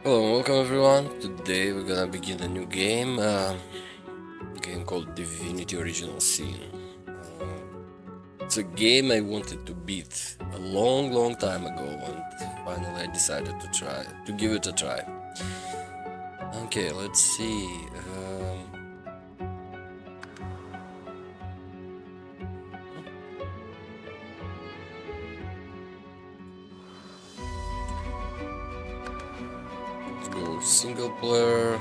Hello, welcome everyone. Today we're gonna begin a new game, game called Divinity Original Sin. It's a game I wanted to beat a long time ago, and finally I decided to give it a try. Okay, let's see. Let's go single player.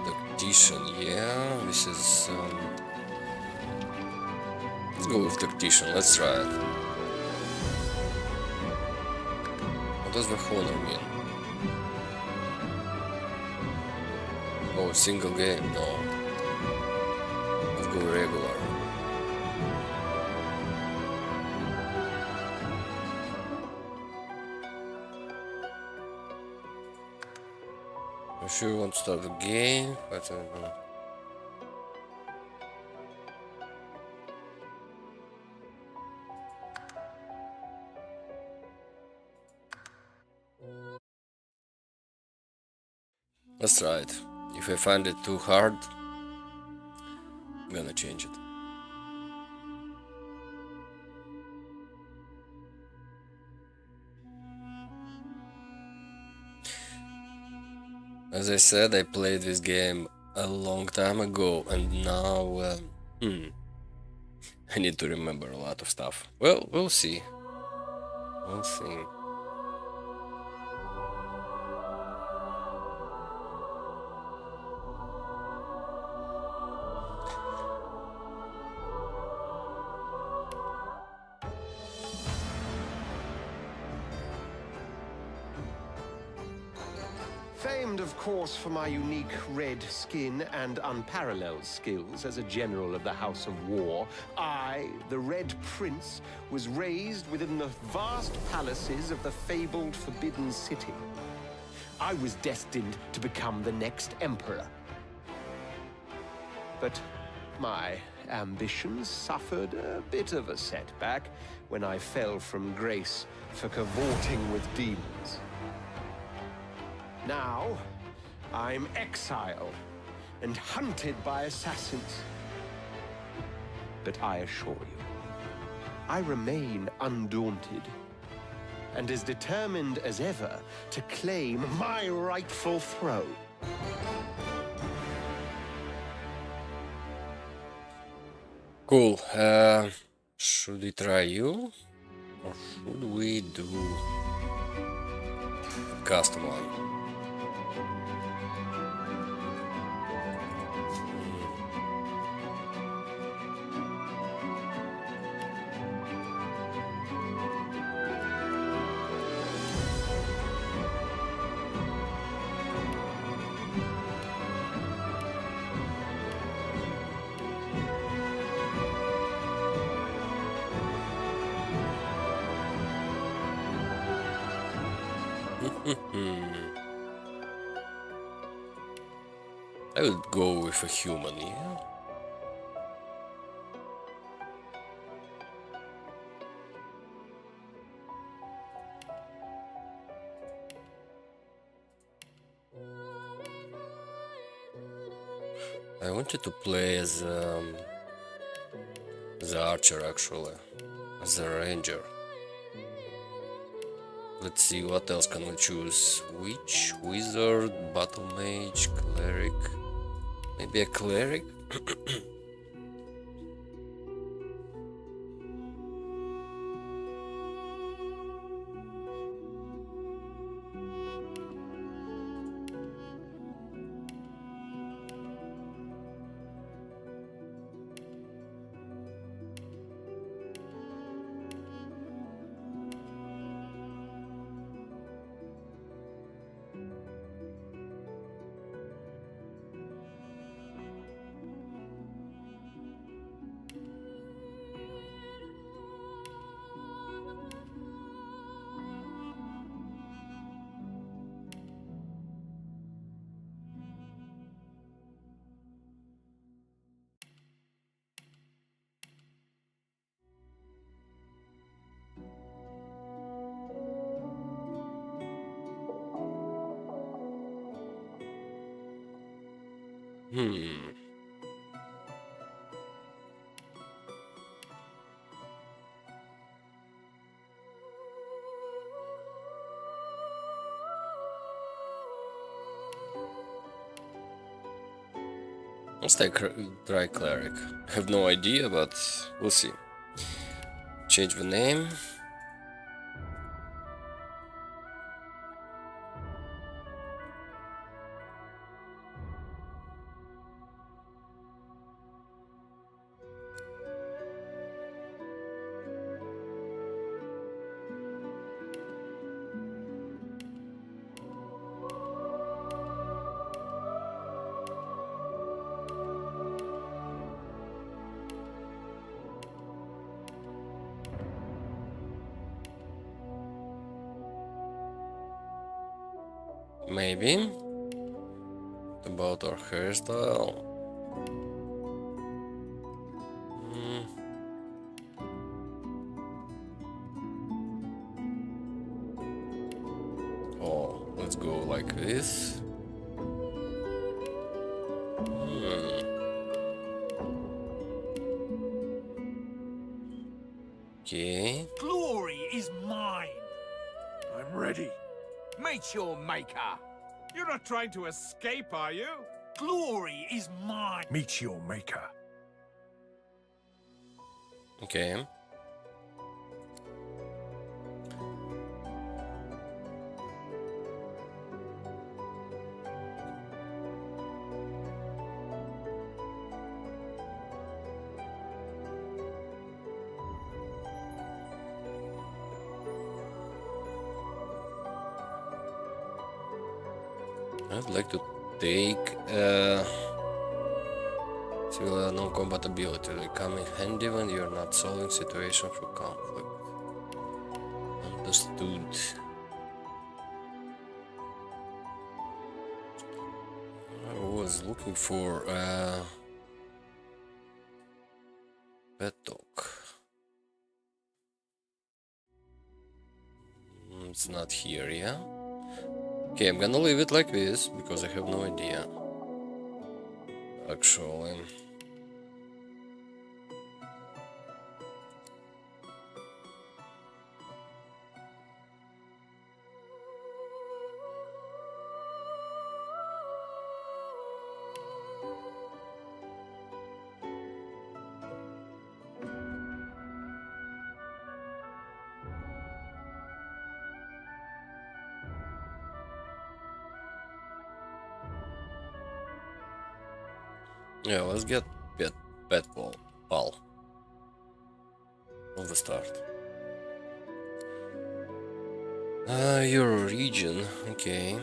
Tactician, yeah, this is. Let's go with Tactician, let's try it. What does the honor mean? Oh, single game, no. Let's go regular. I'm sure you want to start the game, but I don't know. Let's try it. If I find it too hard, I'm gonna change it. As I said, I played this game a long time ago, and now I need to remember a lot of stuff. Well, we'll see. We'll see. Famed, of course, for my unique red skin and unparalleled skills as a general of the House of War, I, the Red Prince, was raised within the vast palaces of the fabled Forbidden City. I was destined to become the next emperor. But my ambitions suffered a bit of a setback when I fell from grace for cavorting with demons. Now, I'm exiled and hunted by assassins. But I assure you, I remain undaunted and as determined as ever to claim my rightful throne. Cool. Should we try you? Or should we do custom one? I would go with a human, yeah? I wanted to play as the archer actually, as a ranger. Let's see what else can we choose. Witch, wizard, battle mage, cleric. Maybe a cleric? Hmm. Let's take Dry Cleric. I have no idea, but we'll see. Change the name. Maybe. About our hairstyle. Oh, let's go like this. Okay. Glory is mine. I'm ready. Meet your maker. You're not trying to escape, are you? Glory is mine. Meet your maker. Okay. I'd like to take civil non-combat ability. They come in handy when you're not solving situation through conflict. Understood. I was looking for pet dog. It's not here, yeah? Okay, I'm gonna leave it like this, because I have no idea. Actually. Yeah, let's get pet pal on the start. Your region, okay.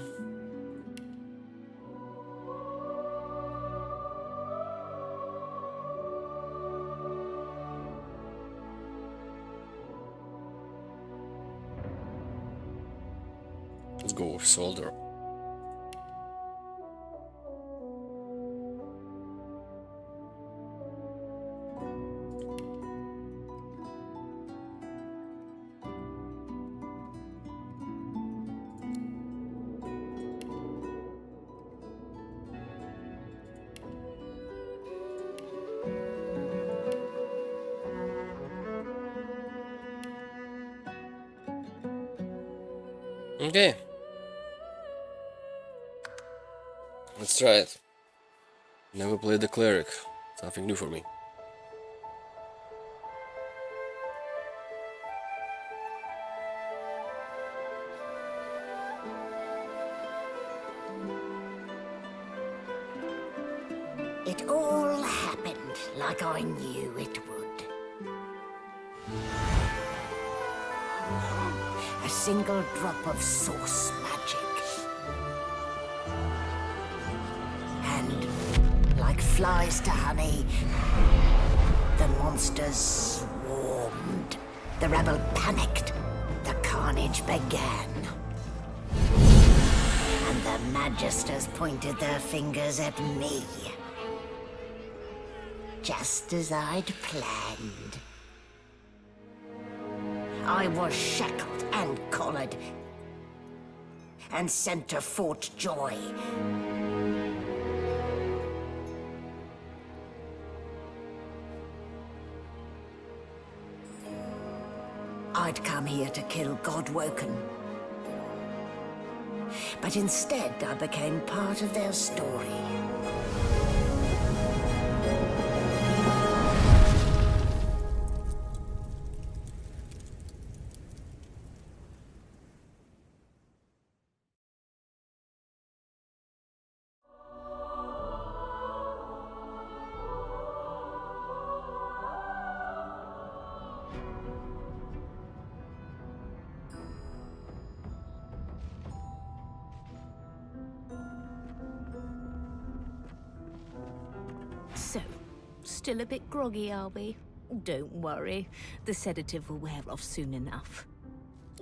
Let's go with soldier. Okay. Let's try it. Never played the cleric. Something new for me. It all happened like I knew it would. A single drop of source magic. And, like flies to honey, the monsters swarmed. The rebel panicked. The carnage began. And the magisters pointed their fingers at me. Just as I'd planned. I was shackled and collared and sent to Fort Joy. I'd come here to kill Godwoken. But instead, I became part of their story. So, still a bit groggy, are we? Don't worry, the sedative will wear off soon enough.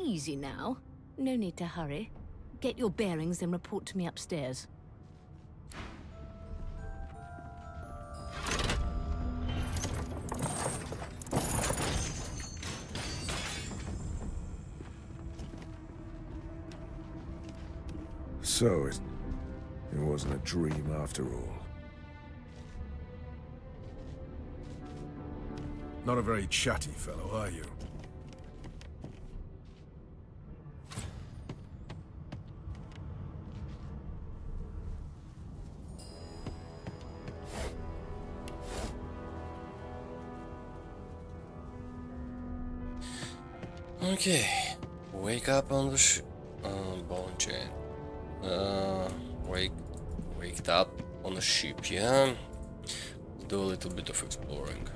Easy now, no need to hurry. Get your bearings and report to me upstairs. So it wasn't a dream after all. Not a very chatty fellow, are you? Okay, wake up on the bone chain. Waked up on a ship, yeah? Do a little bit of exploring.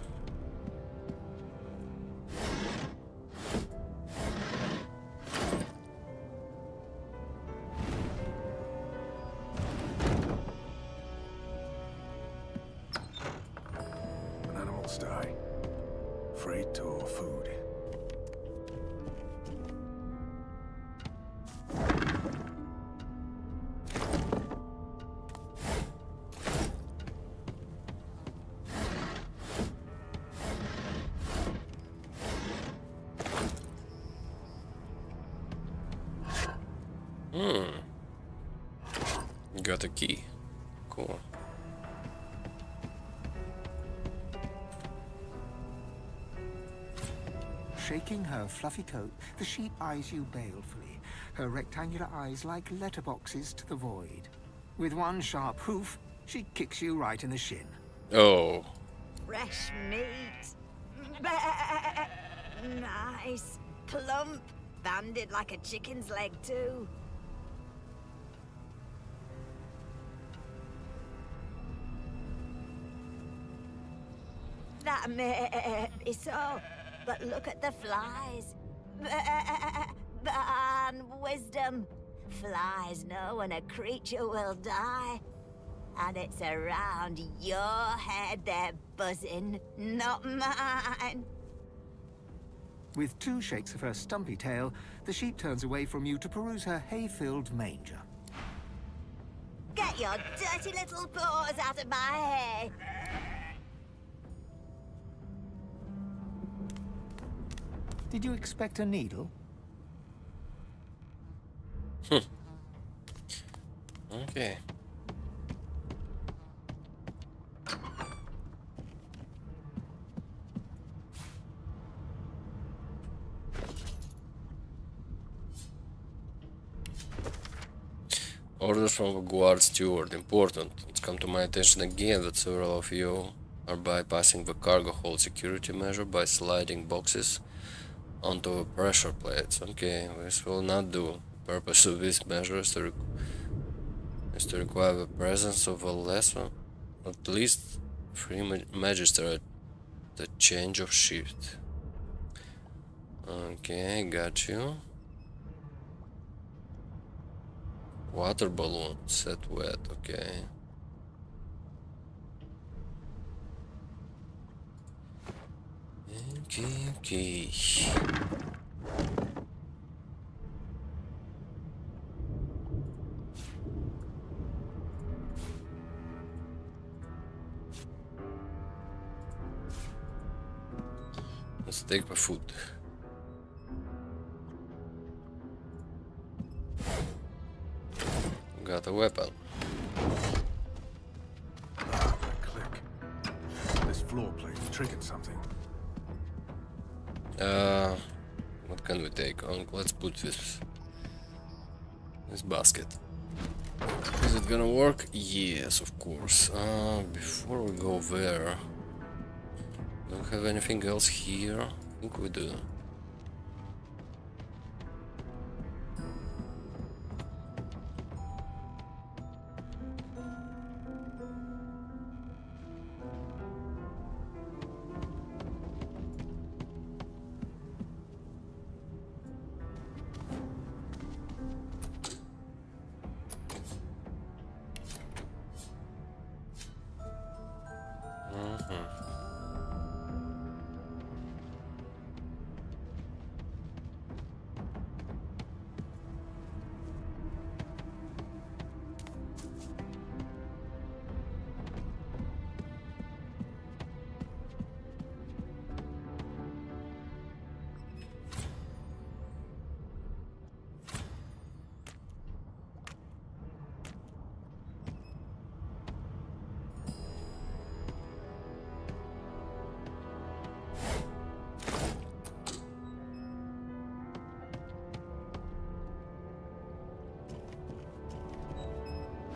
An animal's die. Freight or food. Got a key. Cool. Shaking her fluffy coat, the sheep eyes you balefully, her rectangular eyes like letterboxes to the void. With one sharp hoof, she kicks you right in the shin. Oh. Fresh meat. Nice. Plump. Banded like a chicken's leg, too. That may be so, but look at the flies. Ban wisdom. Flies know when a creature will die. And it's around your head they're buzzing, not mine. With two shakes of her stumpy tail, the sheep turns away from you to peruse her hay-filled manger. Get your dirty little paws out of my hay. Did you expect a needle? Okay. Orders from the guard steward. Important. It's come to my attention again that several of you are bypassing the cargo hold security measure by sliding boxes onto the pressure plates. Okay, this will not do. The purpose of this measure is to require the presence of a lesson, at least 3 magistrate, the change of shift. Okay, got you. Water balloon set wet, okay. Okay. Let's take the food. Got a weapon. Ah, that click. This floor plate triggered something. What can we take? Oh, let's put this basket. Is it gonna work? Yes, of course. Before we go there, don't have anything else here? I think we do.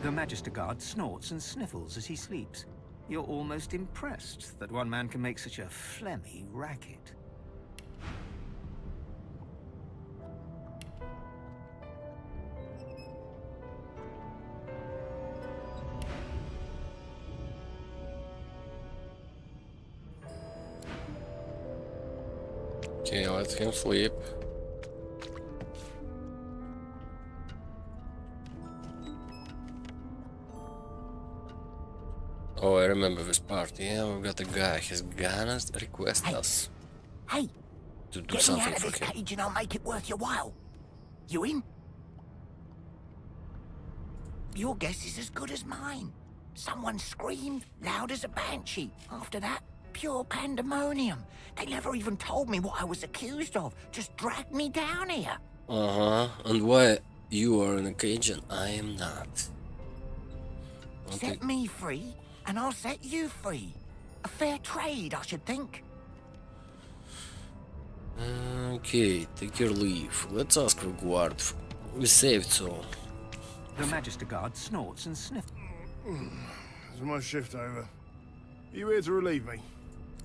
The Magister Guard snorts and sniffles as he sleeps. You're almost impressed that one man can make such a phlegmy racket. Okay, let him sleep. Oh, I remember this part. Yeah, we've got a guy. He's gonna request us Hey, to do get me something out of for this him. cage and I'll make it worth your while. You in? Your guess is as good as mine. Someone screamed loud as a banshee. After that, pure pandemonium. They never even told me what I was accused of. Just dragged me down here. And why you are in a cage and I am not? Set me free, and I'll set you free. A fair trade, I should think. Okay, take your leave. Let's ask the guard. We saved, so... The Magister Guard snorts and sniffles. Is my shift over? You here to relieve me?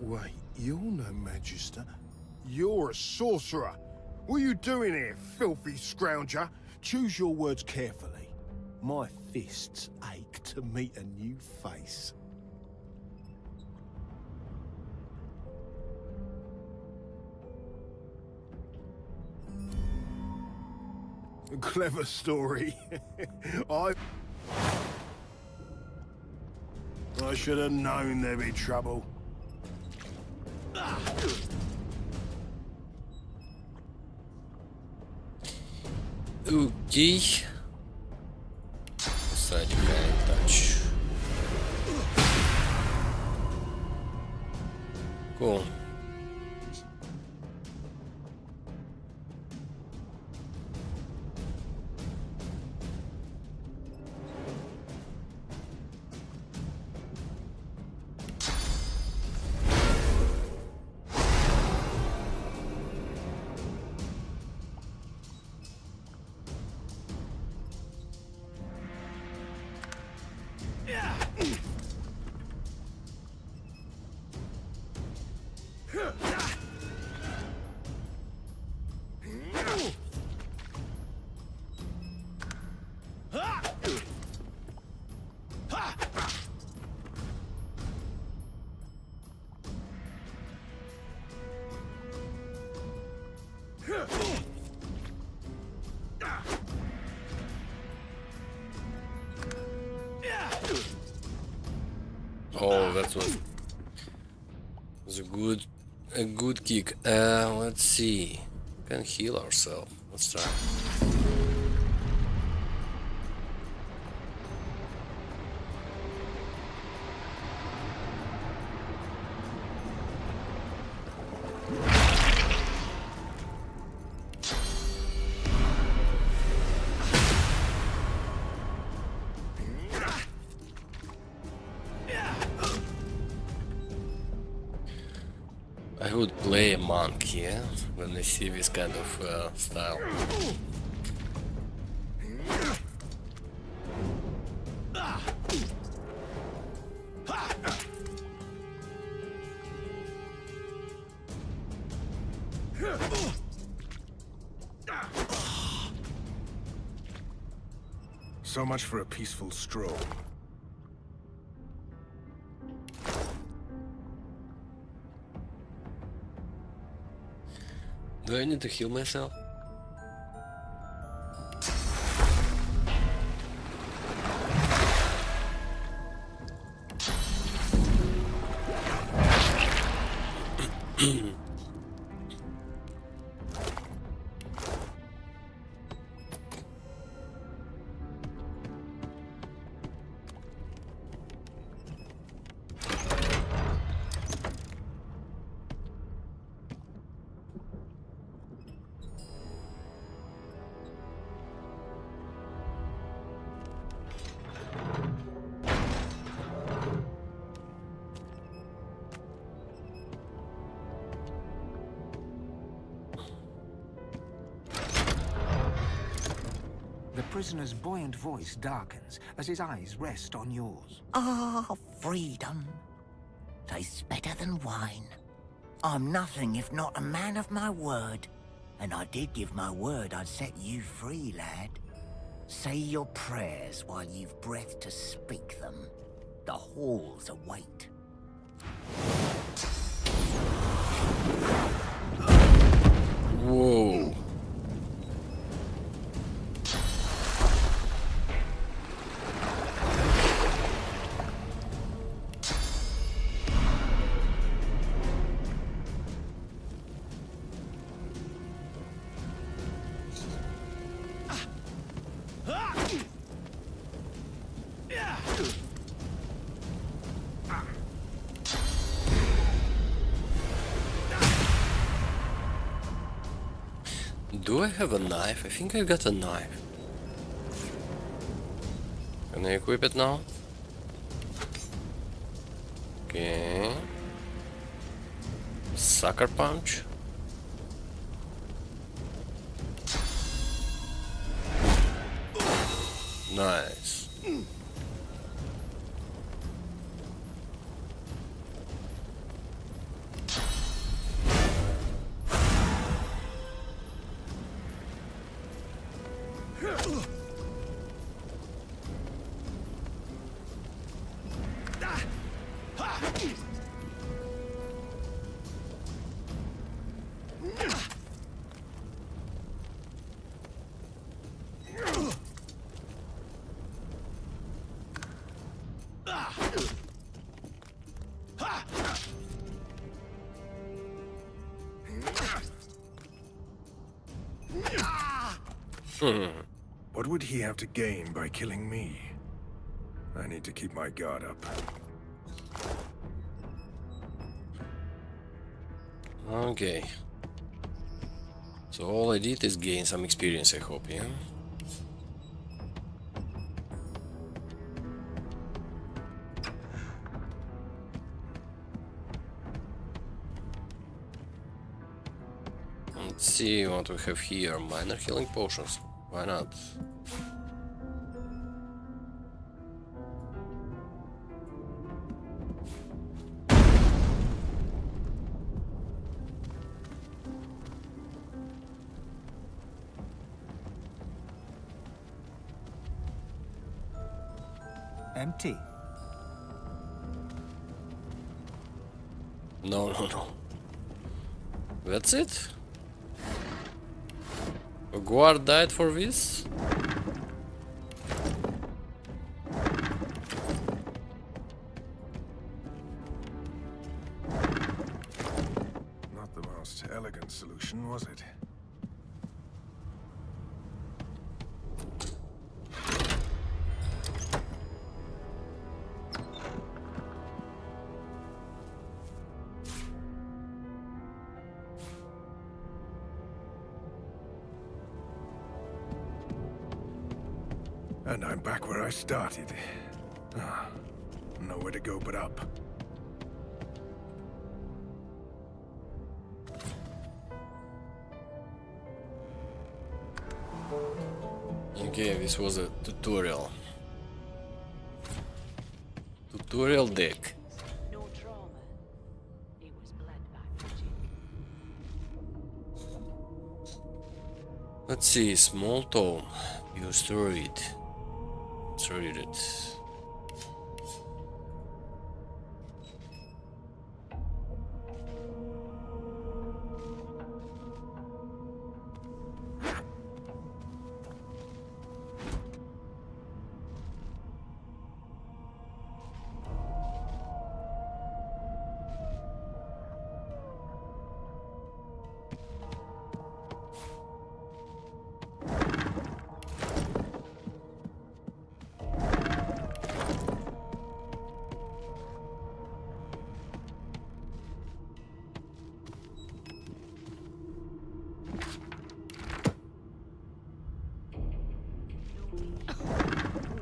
Wait, you're no Magister. You're a sorcerer. What are you doing here, filthy scrounger? Choose your words carefully. My fists ache to meet a new face. Clever story. I should have known there'd be trouble. Okay. Кстати, can't touch. Cool. Oh, that was a good kick. Let's see. We can heal ourselves. Let's try. would play a monk, yeah, when I see this kind of style. So much for a peaceful stroll. Do I need to heal myself? The prisoner's buoyant voice darkens as his eyes rest on yours. Ah, freedom. Tastes better than wine. I'm nothing if not a man of my word. And I did give my word I'd set you free, lad. Say your prayers while you've breath to speak them. The halls await. Whoa. Do I have a knife? I think I got a knife. Can I equip it now? Okay. Sucker punch. Nice. What would he have to gain by killing me? I need to keep my guard up. Okay. So all I did is gain some experience, I hope, yeah? Let's see what we have here. Minor healing potions. Why not? Empty. No, no, no. That's it? A guard died for this? Not the most elegant solution, was it? And I'm back where I started. Nowhere to go but up. Okay, this was a tutorial. Tutorial deck. No trauma. It was bled by magic. Let's see, small tome. Used to read. Let's read it.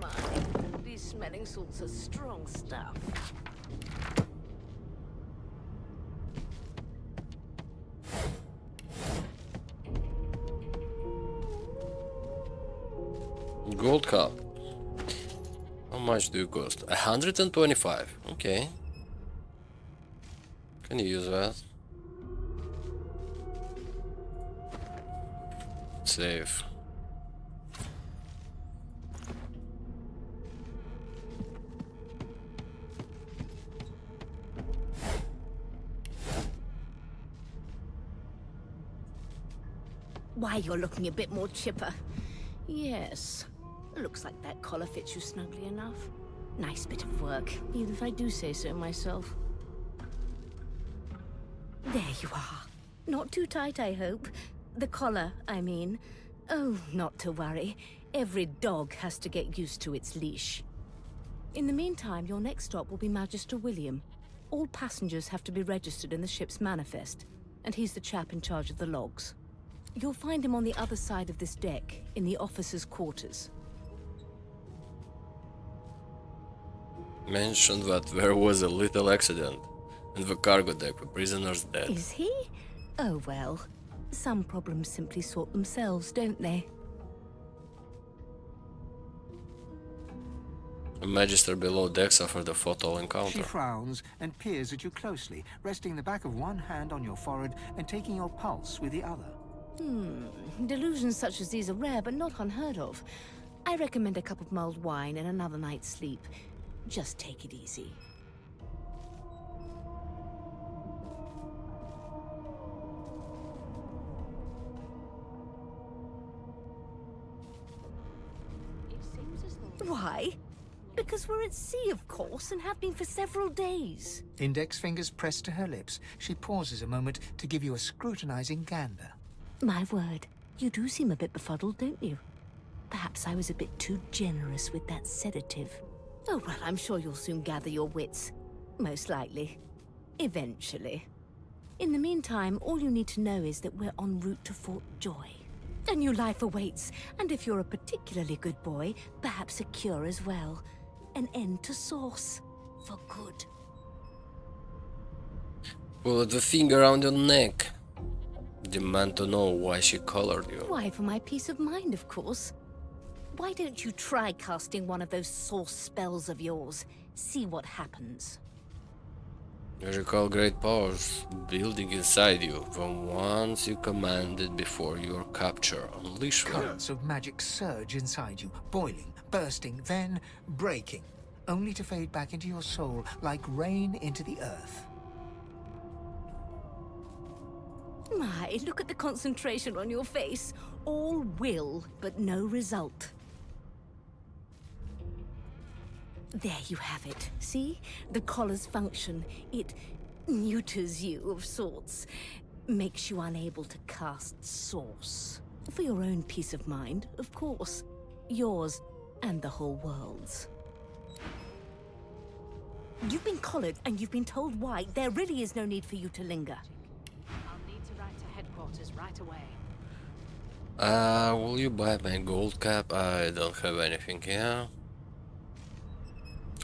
My, these smelling salts are strong stuff. Gold cup. How much do you cost? 125. Okay. Can you use that? Save. Why, you're looking a bit more chipper. Yes. Looks like that collar fits you snugly enough. Nice bit of work, even if I do say so myself. There you are. Not too tight, I hope. The collar, I mean. Oh, not to worry. Every dog has to get used to its leash. In the meantime, your next stop will be Magister William. All passengers have to be registered in the ship's manifest, and he's the chap in charge of the logs. You'll find him on the other side of this deck, in the officers' quarters. Mentioned that there was a little accident in the cargo deck, the prisoner's dead. Is he? Oh well. Some problems simply sort themselves, don't they? A magister below deck suffered a fatal encounter. She frowns and peers at you closely, resting the back of one hand on your forehead and taking your pulse with the other. Delusions such as these are rare, but not unheard of. I recommend a cup of mulled wine and another night's sleep. Just take it easy. It seems as though Why? Because we're at sea, of course, and have been for several days. Index fingers pressed to her lips, she pauses a moment to give you a scrutinizing gander. My word, you do seem a bit befuddled, don't you? Perhaps I was a bit too generous with that sedative. Oh, well, I'm sure you'll soon gather your wits. Most likely. Eventually. In the meantime, all you need to know is that we're en route to Fort Joy. A new life awaits, and if you're a particularly good boy, perhaps a cure as well. An end to Source. For good. Put the finger around your neck. Demand to know why she colored you. Why, for my peace of mind, of course. Why don't you try casting one of those Source spells of yours? See what happens. You recall great powers building inside you from ones you commanded before your capture. Unleash them. Currents of magic surge inside you, boiling, bursting, then breaking, only to fade back into your soul like rain into the earth. My, look at the concentration on your face. All will, but no result. There you have it. See? The collar's function. It neuters you of sorts. Makes you unable to cast Source. For your own peace of mind, of course. Yours and the whole world's. You've been collared and you've been told why. There really is no need for you to linger. I'll need to write to headquarters right away. Will you buy my gold cap? I don't have anything here.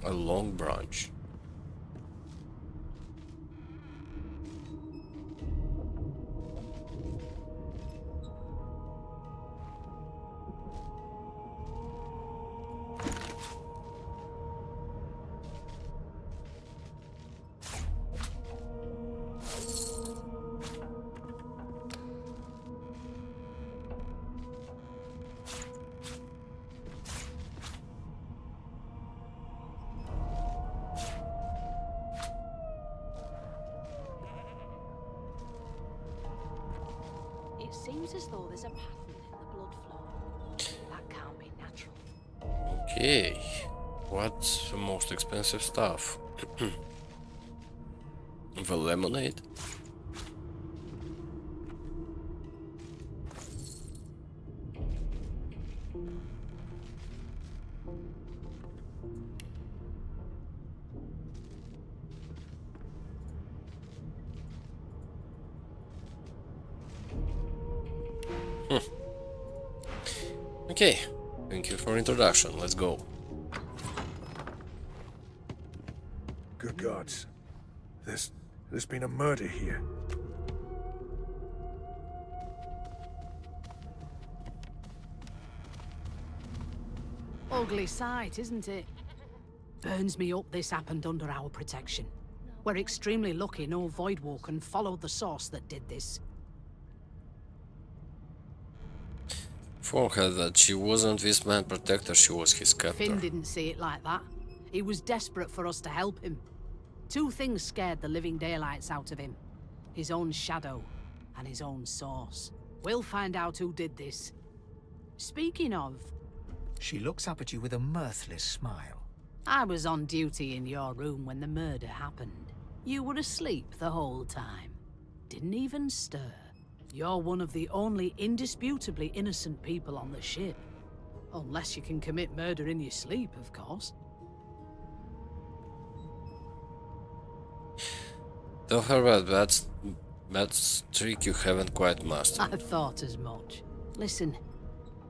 A long branch. Seems as though there's a pattern in the blood flow. That can't be natural. Okay. What's the most expensive stuff? The lemonade? Okay, thank you for introduction. Let's go. Good gods. There's been a murder here. Ugly sight, isn't it? Burns me up this happened under our protection. We're extremely lucky no Voidwalker followed the source that did this. For her that she wasn't this man's protector, she was his captor. Finn didn't see it like that. He was desperate for us to help him. Two things scared the living daylights out of him. His own shadow and his own source. We'll find out who did this. Speaking of, She looks up at you with a mirthless smile. I was on duty in your room when the murder happened. You were asleep the whole time. Didn't even stir. You're one of the only indisputably innocent people on the ship. Unless you can commit murder in your sleep, of course. Tell her that's trick you haven't quite mastered. I thought as much. Listen,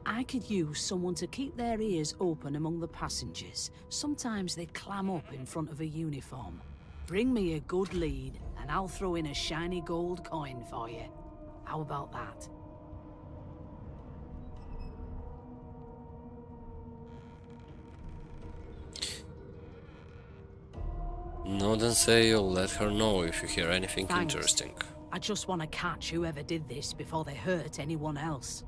I could use someone to keep their ears open among the passengers. Sometimes they clam up in front of a uniform. Bring me a good lead, and I'll throw in a shiny gold coin for you. How about that? No, then say you'll let her know if you hear anything Thanks. interesting. I just want to catch whoever did this before they hurt anyone else.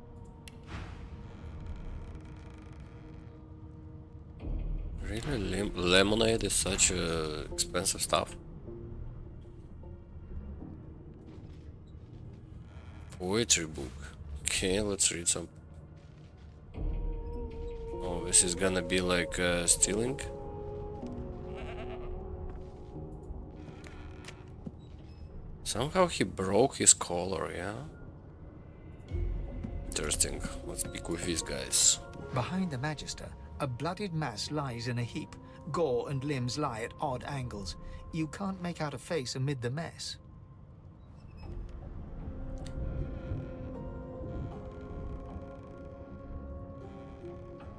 Really? Lemonade is such expensive stuff? Poetry book. Okay, let's read some. Oh, this is gonna be like stealing? Somehow he broke his collar, yeah? Interesting. Let's speak with these guys. Behind the Magister, a bloodied mass lies in a heap. Gore and limbs lie at odd angles. You can't make out a face amid the mess.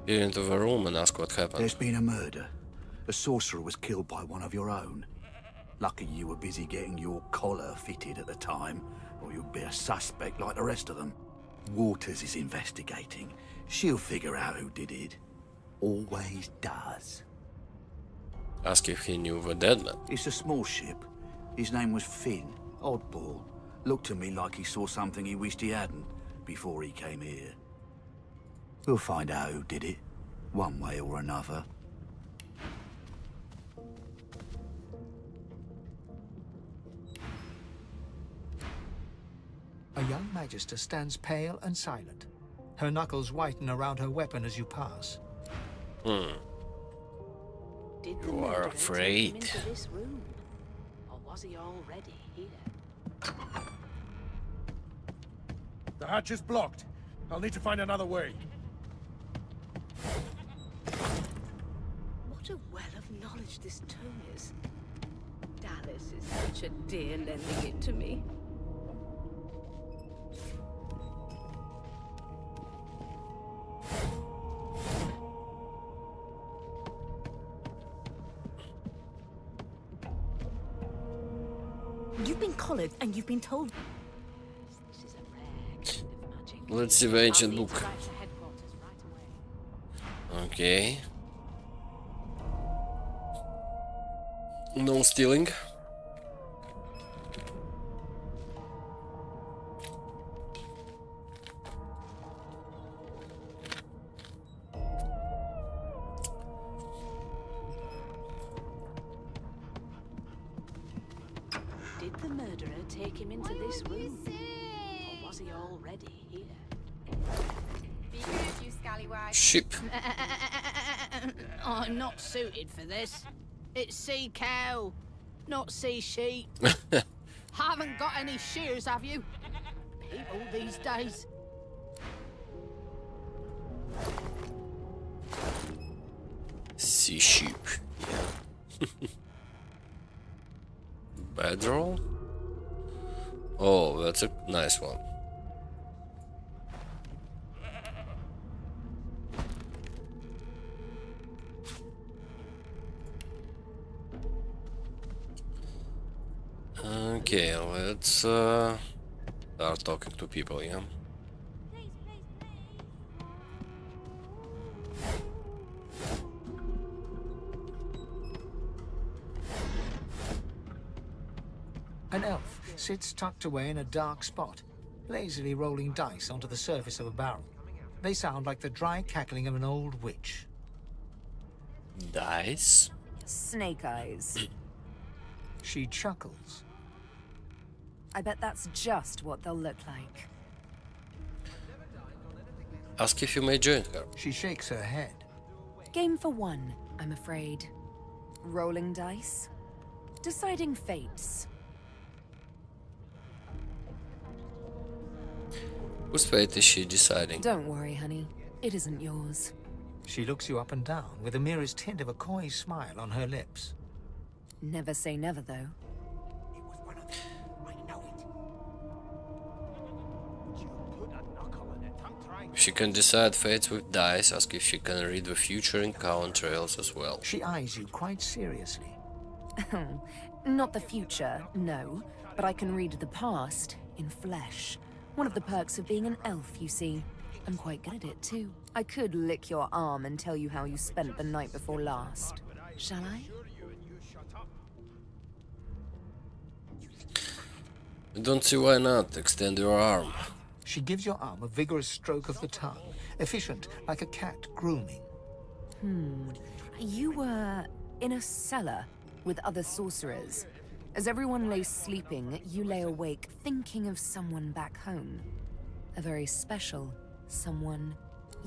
Get into the room and ask what happened. There's been a murder. A sorcerer was killed by one of your own. Lucky you were busy getting your collar fitted at the time, or you'd be a suspect like the rest of them. Waters is investigating. She'll figure out who did it. Always does. Ask if he knew the dead man. It's a small ship. His name was Finn. Oddball. Looked to me like he saw something he wished he hadn't before he came here. We'll find out who did it, one way or another. A young Magister stands pale and silent. Her knuckles whiten around her weapon as you pass. Hmm. Did the You are murderer afraid. take him into this room? Or was he already here? The hatch is blocked. I'll need to find another way. What a well of knowledge this tome is. Dallas is such a dear lending it to me. You've been collared and you've been told. This is a rare kind of magic. Let's see the ancient I'll need book. to write to headquarters right away. Okay. No stealing. Did the murderer take him into this room? Or was he already already here. Be good, you scallywag. Sheep. I'm not suited for this. It's sea cow, not sea sheep. Haven't got any shears, have you? People these days. Sea sheep. Yeah. Bedroll? Oh, that's a nice one. Okay, let's start talking to people, yeah? An elf sits tucked away in a dark spot, lazily rolling dice onto the surface of a barrel. They sound like the dry cackling of an old witch. Dice? Snake eyes. She chuckles. I bet that's just what they'll look like. Ask if you may join her. She shakes her head. Game for one, I'm afraid. Rolling dice. Deciding fates. Whose fate is she deciding? Don't worry, honey. It isn't yours. She looks you up and down with the merest hint of a coy smile on her lips. Never say never, though. It was one of them. I know it. Would you put a knuckle in it? I'm trying. If she can decide fates with dice, ask if she can read the future in count trails as well. She eyes you quite seriously. Not the future, no. But I can read the past in flesh. One of the perks of being an elf, you see. I'm quite good at it, too. I could lick your arm and tell you how you spent the night before last. Shall I? I don't see why not. Extend your arm. She gives your arm a vigorous stroke of the tongue, efficient like a cat grooming. You were in a cellar with other sorcerers. As everyone lay sleeping, you lay awake thinking of someone back home. A very special someone.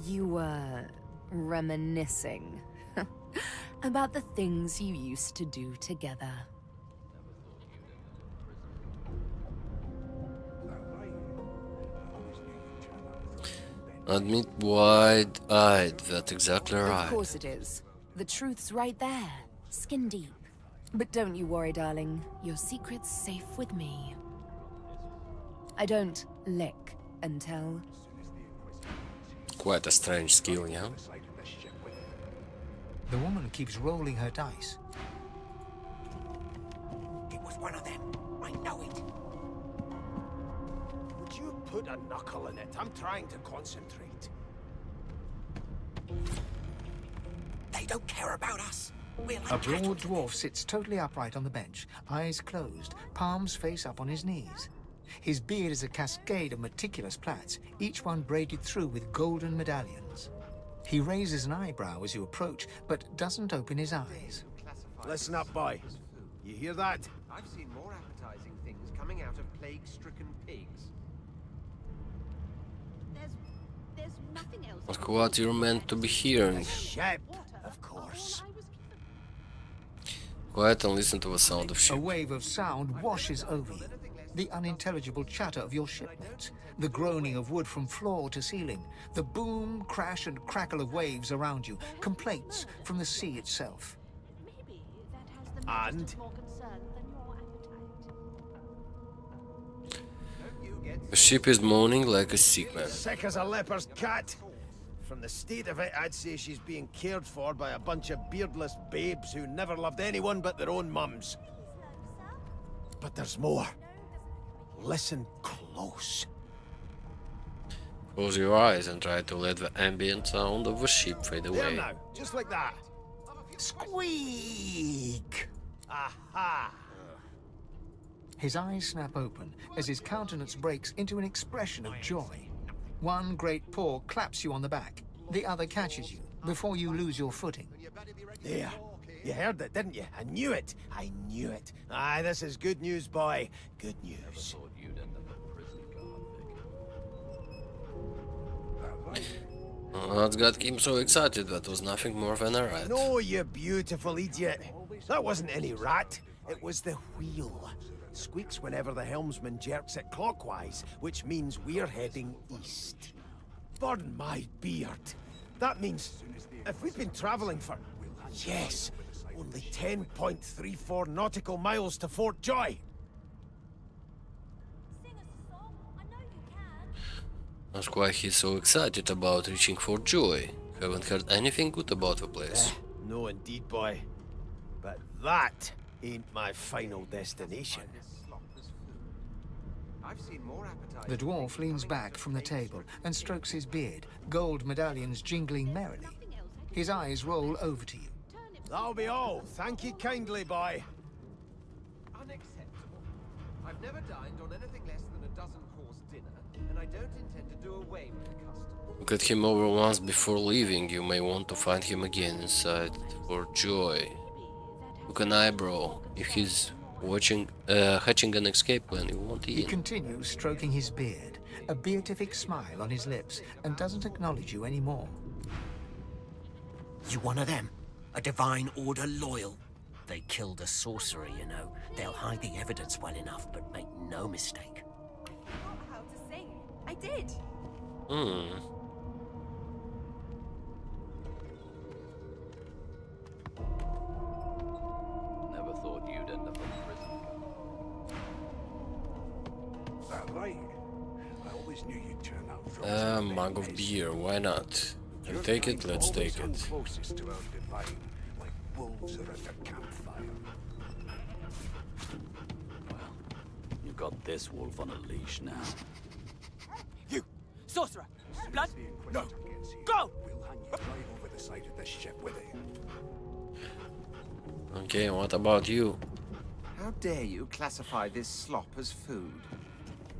You were reminiscing about the things you used to do together. Admit wide-eyed, that's exactly right. Of course it is. The truth's right there, skin deep. But don't you worry, darling. Your secret's safe with me. I don't lick and tell. Quite a strange skill, yeah? The woman keeps rolling her dice. It was one of them. I know it. Would you put a knuckle in it? I'm trying to concentrate. They don't care about us. We're like A cattle broad to dwarf sits totally upright on the bench, eyes closed, palms face up on his knees. His beard is a cascade of meticulous plaits, each one braided through with golden medallions. He raises an eyebrow as you approach, but doesn't open his eyes. Listen up, boy. You hear that? I've seen more appetizing things coming out of plague-stricken pigs. There's nothing else. Like what you're meant to be hearing. Shep, of course. Quiet and listen to the sound of A sheep. wave of sound washes over you. The unintelligible chatter of your shipmates, the groaning of wood from floor to ceiling, the boom, crash and crackle of waves around you, complaints from the sea itself. Maybe that has the And? most more concern than your appetite. The sheep is moaning like a sick man. Sick as a leper's cat. From the state of it, I'd say she's being cared for by a bunch of beardless babes who never loved anyone but their own mums. But there's more. Listen close. Close your eyes and try to let the ambient sound of the sheep fade There away. now, just like that. Squeak! Aha! His eyes snap open as his countenance breaks into an expression of joy. One great paw claps you on the back. The other catches you before you lose your footing. There. You heard it, didn't you? I knew it. I knew it. Aye, this is good news, boy. Good news. What got him so excited? That was nothing more than a rat. No, you beautiful idiot. That wasn't any rat. It was the wheel. Squeaks whenever the helmsman jerks it clockwise, which means we're heading east. Burn my beard. That means if we've been traveling for, yes, only 10.34 nautical miles to Fort Joy. That's why he's so excited about reaching Fort Joy. Haven't heard anything good about the place. No, indeed, boy. But that ain't my final destination. I've seen more appetite. The dwarf leans back from the table and strokes his beard, gold medallions jingling merrily. His eyes roll over to you. That'll be all. Thank you kindly, boy. Unacceptable. I've never dined on anything less than a dozen-course dinner, and I don't intend to do away with the custom. Look at him over once before leaving. You may want to find him again inside Fort Joy. Look an eyebrow. If he's hatching an escape plan, you want He in. continues stroking his beard, a beatific smile on his lips, and doesn't acknowledge you anymore. You one of them? A Divine Order loyal? They killed a sorcerer, you know. They'll hide the evidence well enough, but make no mistake. I forgot how to sing. I did. Never thought you'd end up in prison. That right? I always knew you'd turn out. Mug of beer, why not? And take it, let's take it. Closest to our divine, like wolves around a campfire. Well, you've got this wolf on a leash now. You! Sorcerer! Blood! No! Go! We'll hang you right over the side of this ship with it. Okay, what about you? How dare you classify this slop as food?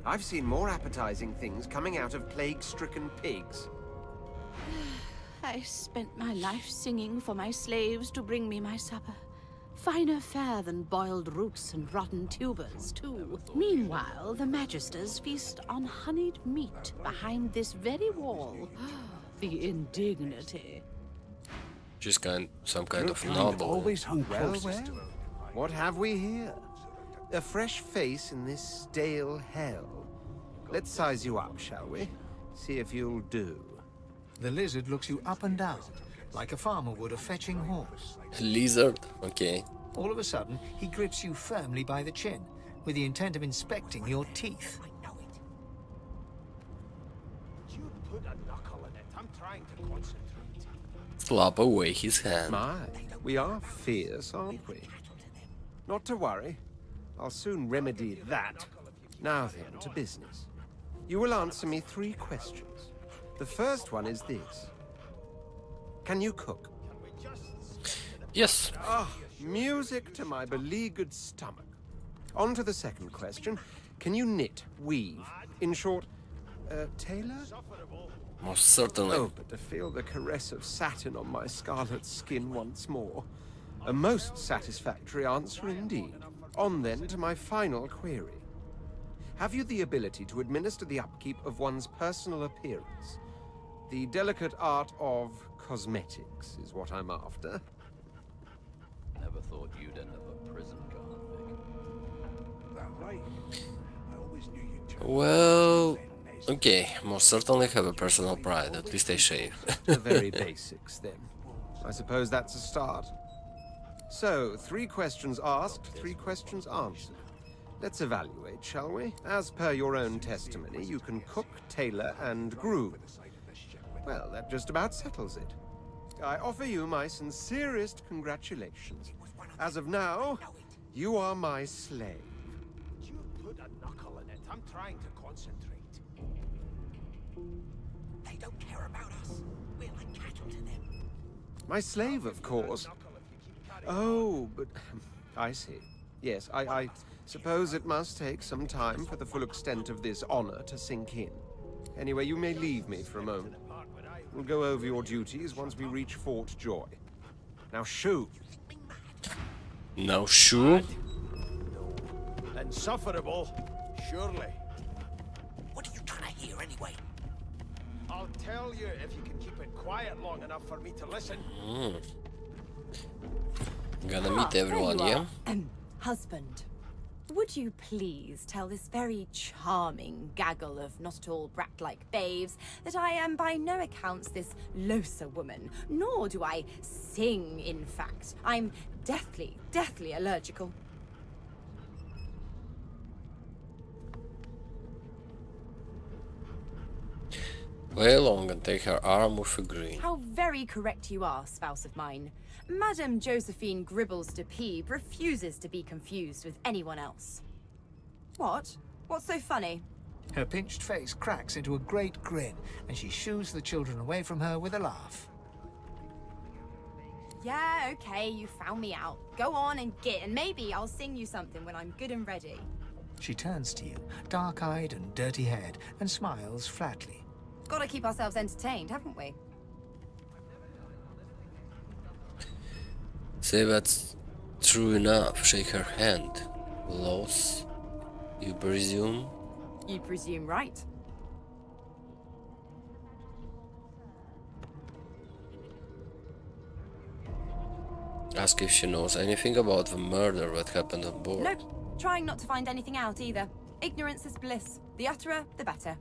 I've seen more appetizing things coming out of plague-stricken pigs. I spent my life singing for my slaves to bring me my supper. Finer fare than boiled roots and rotten tubers, too. Meanwhile, the Magisters feast on honeyed meat behind this very wall. The indignity. Just some kind of novel. Always hung Well, closest to well. our divine. What have we here? A fresh face in this stale hell. Let's size you up, shall we? See if you'll do. The lizard looks you up and down, like a farmer would a fetching horse. Lizard? Okay. All of a sudden, he grips you firmly by the chin, with the intent of inspecting your teeth. You put a knuckle in it. I'm trying to concentrate. Slap away his hand. My, we are fierce, aren't we? Not to worry. I'll soon remedy that. Now then, to business. You will answer me 3 questions. The first one is this. Can you cook? Yes. Ah, music to my beleaguered stomach. On to the second question. Can you knit, weave? In short, tailor? Most certainly. Oh, but to feel the caress of satin on my scarlet skin once more. A most satisfactory answer indeed. On then to my final query. Have you the ability to administer the upkeep of one's personal appearance? The delicate art of cosmetics is what I'm after. Never thought you'd end up a prison guard, Vic. That right? I always knew you'd turn Well, okay. Most certainly have a personal pride. At least I shave. The very basics, then. I suppose that's a start. So, 3 questions asked, 3 questions answered. Let's evaluate, shall we? As per your own testimony, you can cook, tailor, and groom. Well, that just about settles it. I offer you my sincerest congratulations. As of now, you are my slave. You put a knuckle in it. I'm trying to concentrate. They don't care about us. We're like cattle to them. My slave, of course. Oh, but I see. Yes, I suppose it must take some time for the full extent of this honor to sink in. Anyway, you may leave me for a moment. We'll go over your duties once we reach Fort Joy. Now shoo! No shoe? Insufferable, surely. What are you trying to hear anyway? I'll tell you if you can keep it quiet long enough for me to listen. Gonna meet everyone, there you yeah? are. Husband, would you please tell this very charming gaggle of not-at-all brat-like babes that I am by no accounts this loser woman, nor do I sing, in fact. I'm deathly, deathly allergical. Well, I'm gonna take her arm with a grin. How very correct you are, spouse of mine. Madame Josephine Gribbles de Peeb refuses to be confused with anyone else. What? What's so funny? Her pinched face cracks into a great grin, and she shoos the children away from her with a laugh. Yeah, okay, you found me out. Go on and git, and maybe I'll sing you something when I'm good and ready. She turns to you, dark-eyed and dirty-haired, and smiles flatly. Gotta keep ourselves entertained, haven't we? Say that's true enough. Shake her hand. Loss, you presume? You presume right. Ask if she knows anything about the murder that happened on board. Nope. Trying not to find anything out either. Ignorance is bliss. The utterer, the better.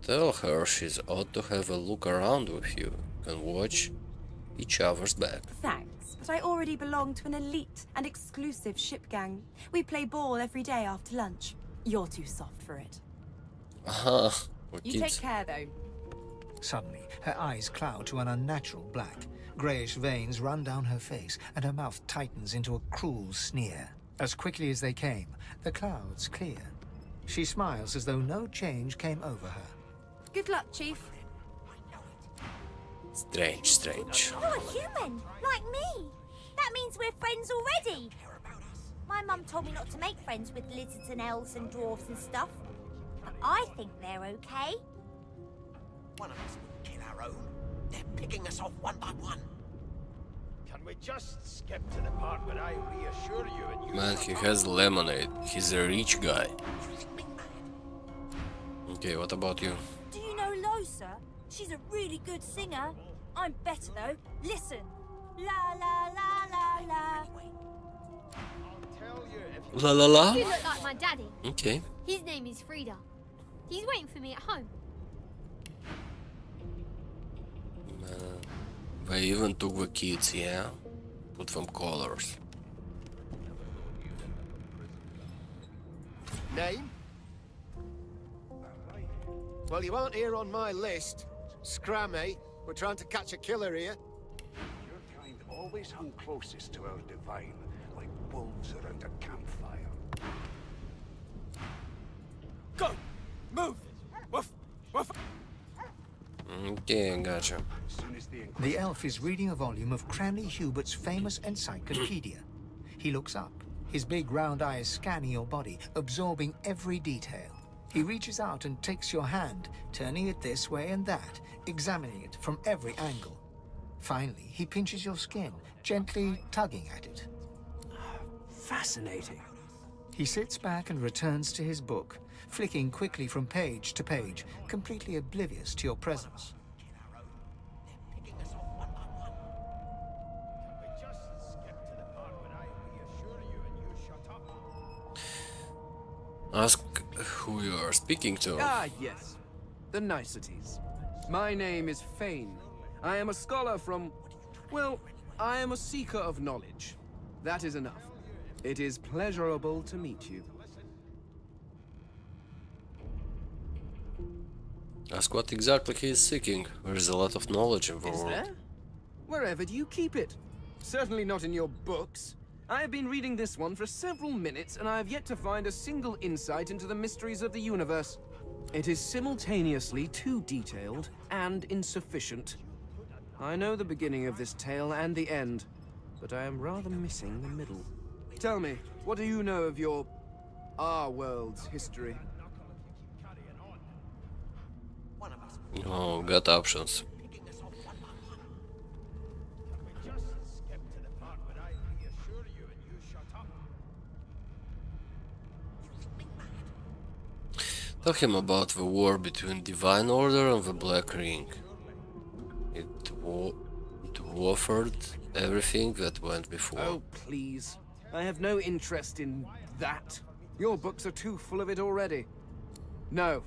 Tell her she's ought to have a look around with you. Can watch each other's back. Thanks, but I already belong to an elite and exclusive ship gang. We play ball every day after lunch. You're too soft for it. Aha, You take care, though. Suddenly, her eyes cloud to an unnatural black. Greyish veins run down her face, and her mouth tightens into a cruel sneer. As quickly as they came, the clouds clear. She smiles as though no change came over her. Good luck, Chief. Strange, strange. You're a human, like me. That means we're friends already. My mum told me not to make friends with lizards and elves and dwarves and stuff. But I think they're okay. One of us would kill our own. They're picking us off one by one. Can we just skip to the part where I reassure you and you... Man, he has lemonade. He's a rich guy. Okay, what about you? Do you know Losa? She's a really good singer. I'm better though. Listen. La la la la la. La la la? You look like my daddy. Okay. His name is Frida. He's waiting for me at home. They even took the kids, yeah? Put them colors. Name? Well, you aren't here on my list. Scrammy. We're trying to catch a killer here. Your kind always hung closest to our divine, like wolves around a campfire. Go! Move! Woof! Woof! Okay, gotcha. The elf is reading a volume of Cranley Hubert's famous encyclopedia. He looks up, his big round eyes scanning your body, absorbing every detail. He reaches out and takes your hand, turning it this way and that, examining it from every angle. Finally, he pinches your skin, gently tugging at it. Fascinating. He sits back and returns to his book, flicking quickly from page to page, completely oblivious to your presence. Ask who you are speaking to. Ah, yes. The niceties. My name is Fane. I am a scholar from... Well, I am a seeker of knowledge. That is enough. It is pleasurable to meet you. Ask what exactly he is seeking. There is a lot of knowledge in the Is world. there? Wherever do you keep it? Certainly not in your books. I have been reading this one for several minutes, and I have yet to find a single insight into the mysteries of the universe. It is simultaneously too detailed and insufficient. I know the beginning of this tale and the end, but I am rather missing the middle. Tell me, what do you know of our world's history? Oh, got options. Tell him about the war between Divine Order and the Black Ring. It offered everything that went before. Oh, please. I have no interest in that. Your books are too full of it already. No,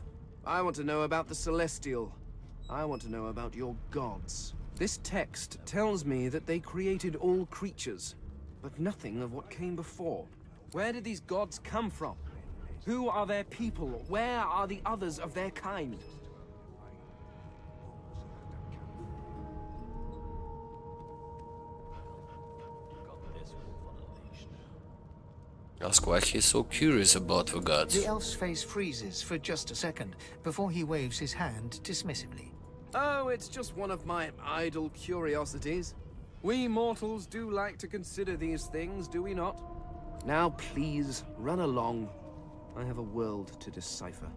I want to know about the Celestial. I want to know about your gods. This text tells me that they created all creatures, but nothing of what came before. Where did these gods come from? Who are their people? Where are the others of their kind? Ask why he's so curious about the gods. The elf's face freezes for just a second before he waves his hand dismissively. Oh, it's just one of my idle curiosities. We mortals do like to consider these things, do we not? Now please, run along. I have a world to decipher.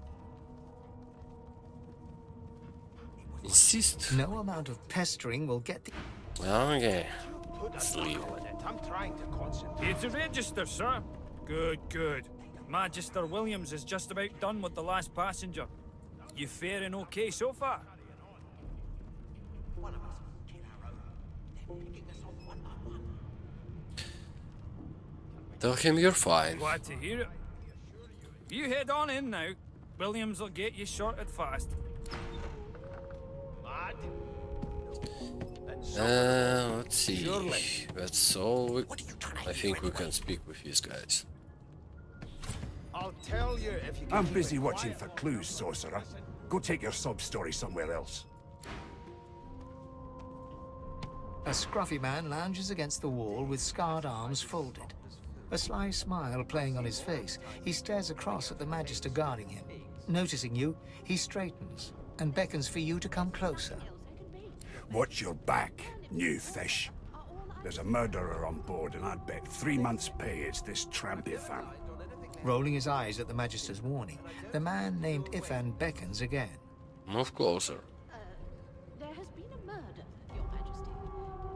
Insist. No amount of pestering will get the... Okay. Let's leave. I'm trying to concentrate. It's a register, sir. Good, good. Magister Williams is just about done with the last passenger. You faring okay so far? Tell him you're fine. Glad to hear it. You head on in now. Williams will get you sorted fast. Let's see. That's all. I think we can speak with these guys. I'll tell you if you. I'm busy watching for clues, sorcerer. Go take your sub-story somewhere else. A scruffy man lounges against the wall with scarred arms folded. A sly smile playing on his face, he stares across at the Magister guarding him. Noticing you, he straightens and beckons for you to come closer. Watch your back, new fish. There's a murderer on board, and I'd bet 3 months' pay it's this tramp Ifan. Rolling his eyes at the Magister's warning, the man named Ifan beckons again. Move closer. There has been a murder, Your Majesty.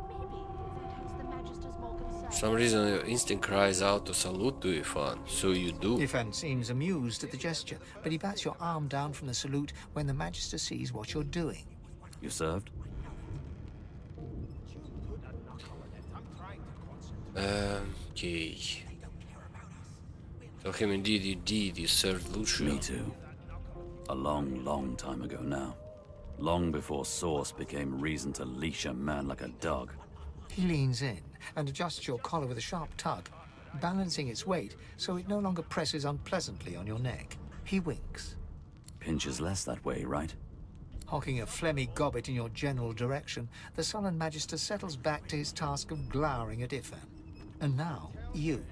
Maybe that has the Magister's more concern. For some reason your instinct cries out to salute to Ifan, so you do. Ifan seems amused at the gesture, but he bats your arm down from the salute when the Magister sees what you're doing. You served? Okay. Tell him indeed you did, you served Lucio. Me too. A long, long time ago now. Long before Source became reason to leash a man like a dog. He leans in and adjusts your collar with a sharp tug, balancing its weight so it no longer presses unpleasantly on your neck. He winks. Pinches less that way, right? Hocking a phlegmy gobbet in your general direction, the sullen Magister settles back to his task of glowering at Ifan. And now, you.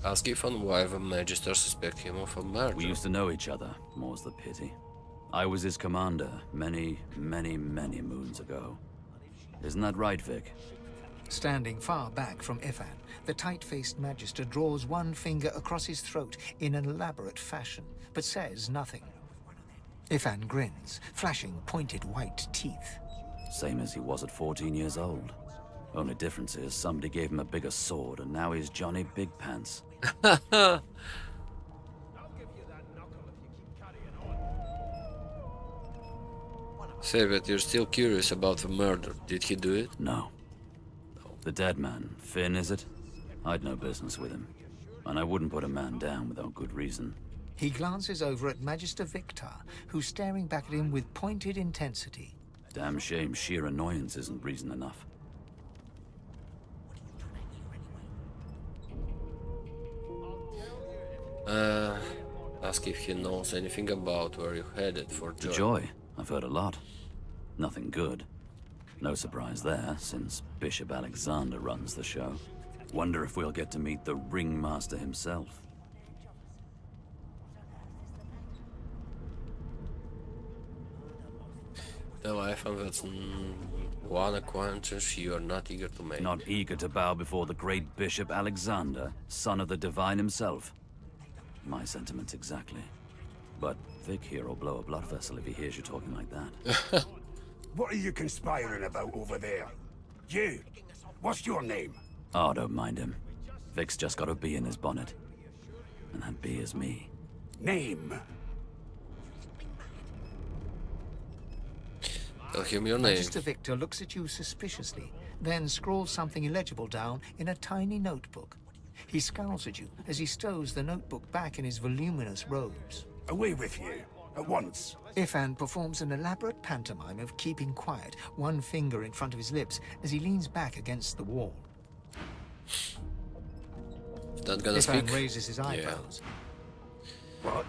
Ask Ifan why the Magister suspect him of a murder. We used to know each other, more's the pity. I was his commander many, many, many moons ago. Isn't that right, Vic? Standing far back from Ifan, the tight-faced Magister draws one finger across his throat in an elaborate fashion, but says nothing. Ifan grins, flashing pointed white teeth. Same as he was at 14 years old. Only difference is somebody gave him a bigger sword and now he's Johnny Big Pants. Say, but you're still curious about the murder. Did he do it? No. The dead man, Finn, is it? I'd no business with him. And I wouldn't put a man down without good reason. He glances over at Magister Victor, who's staring back at him with pointed intensity. Damn shame sheer annoyance isn't reason enough. Ask if he knows anything about where you're headed for Joy. Joy? I've heard a lot. Nothing good. No surprise there, since Bishop Alexander runs the show. Wonder if we'll get to meet the ringmaster himself. Though I found that's one acquaintance you are not eager to make. Not eager to bow before the great Bishop Alexander, son of the Divine himself. My sentiments exactly. But Vic here will blow a blood vessel if he hears you talking like that. What are you conspiring about over there? You! What's your name? Oh, don't mind him. Vic's just got a bee in his bonnet. And that bee is me. Name. Tell him your name. Magister Victor looks at you suspiciously, then scrawls something illegible down in a tiny notebook. He scowls at you as he stows the notebook back in his voluminous robes. Away with you, at once. Ifan performs an elaborate pantomime of keeping quiet, one finger in front of his lips as he leans back against the wall. Not gonna Ifan speak? raises his eyebrows. Yeah. What?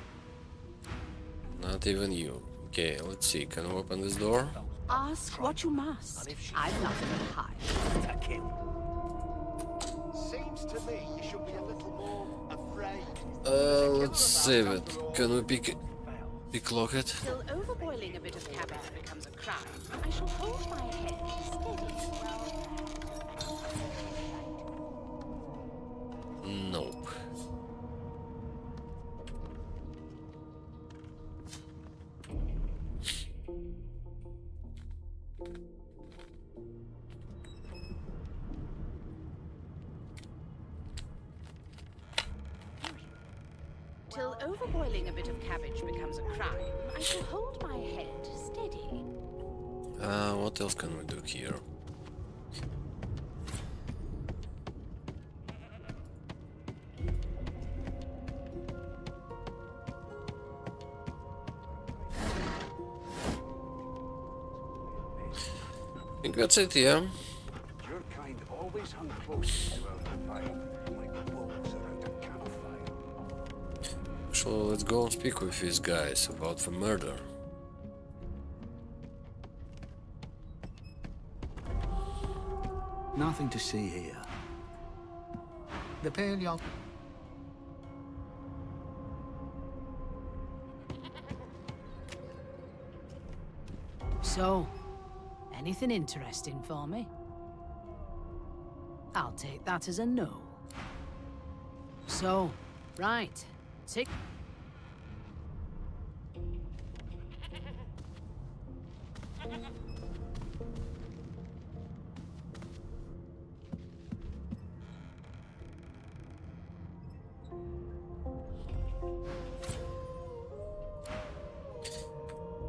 Not even you. Okay, let's see. Can we open this door? Ask what you must. I've nothing to hide. Seems to me you should be a little more afraid. Let's save it. Can we picklock it? Till overboiling a bit of cabbage becomes a crime, I shall hold my head steady. Nope. Till overboiling a bit of cabbage becomes a crime, I shall hold my head steady. What else can we do here? I think that's it, yeah. Your kind always hung close to our fight, like wolves around a campfire. So let's go and speak with these guys about the murder. Nothing to see here. The pale young... So, anything interesting for me? I'll take that as a no. So, right. Tick.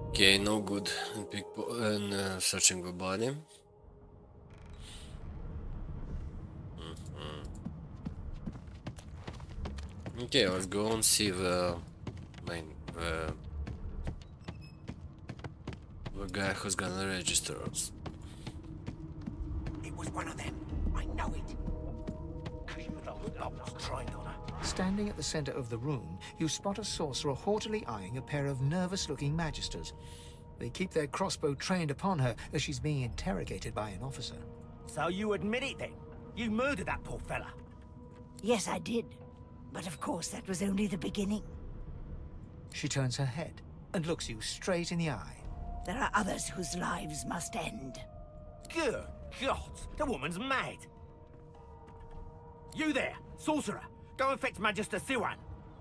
Okay, no good in searching the body. Okay, let's go and see the guy who's gonna register us. It was one of them. I know it. Came with those bubbles trying on her. Standing at the center of the room, you spot a sorcerer haughtily eyeing a pair of nervous-looking magisters. They keep their crossbow trained upon her as she's being interrogated by an officer. So you admit it then? You murdered that poor fella? Yes, I did. But of course, that was only the beginning. She turns her head and looks you straight in the eye. There are others whose lives must end. Good God, the woman's mad. You there, sorcerer, go and fetch Magister Siwan.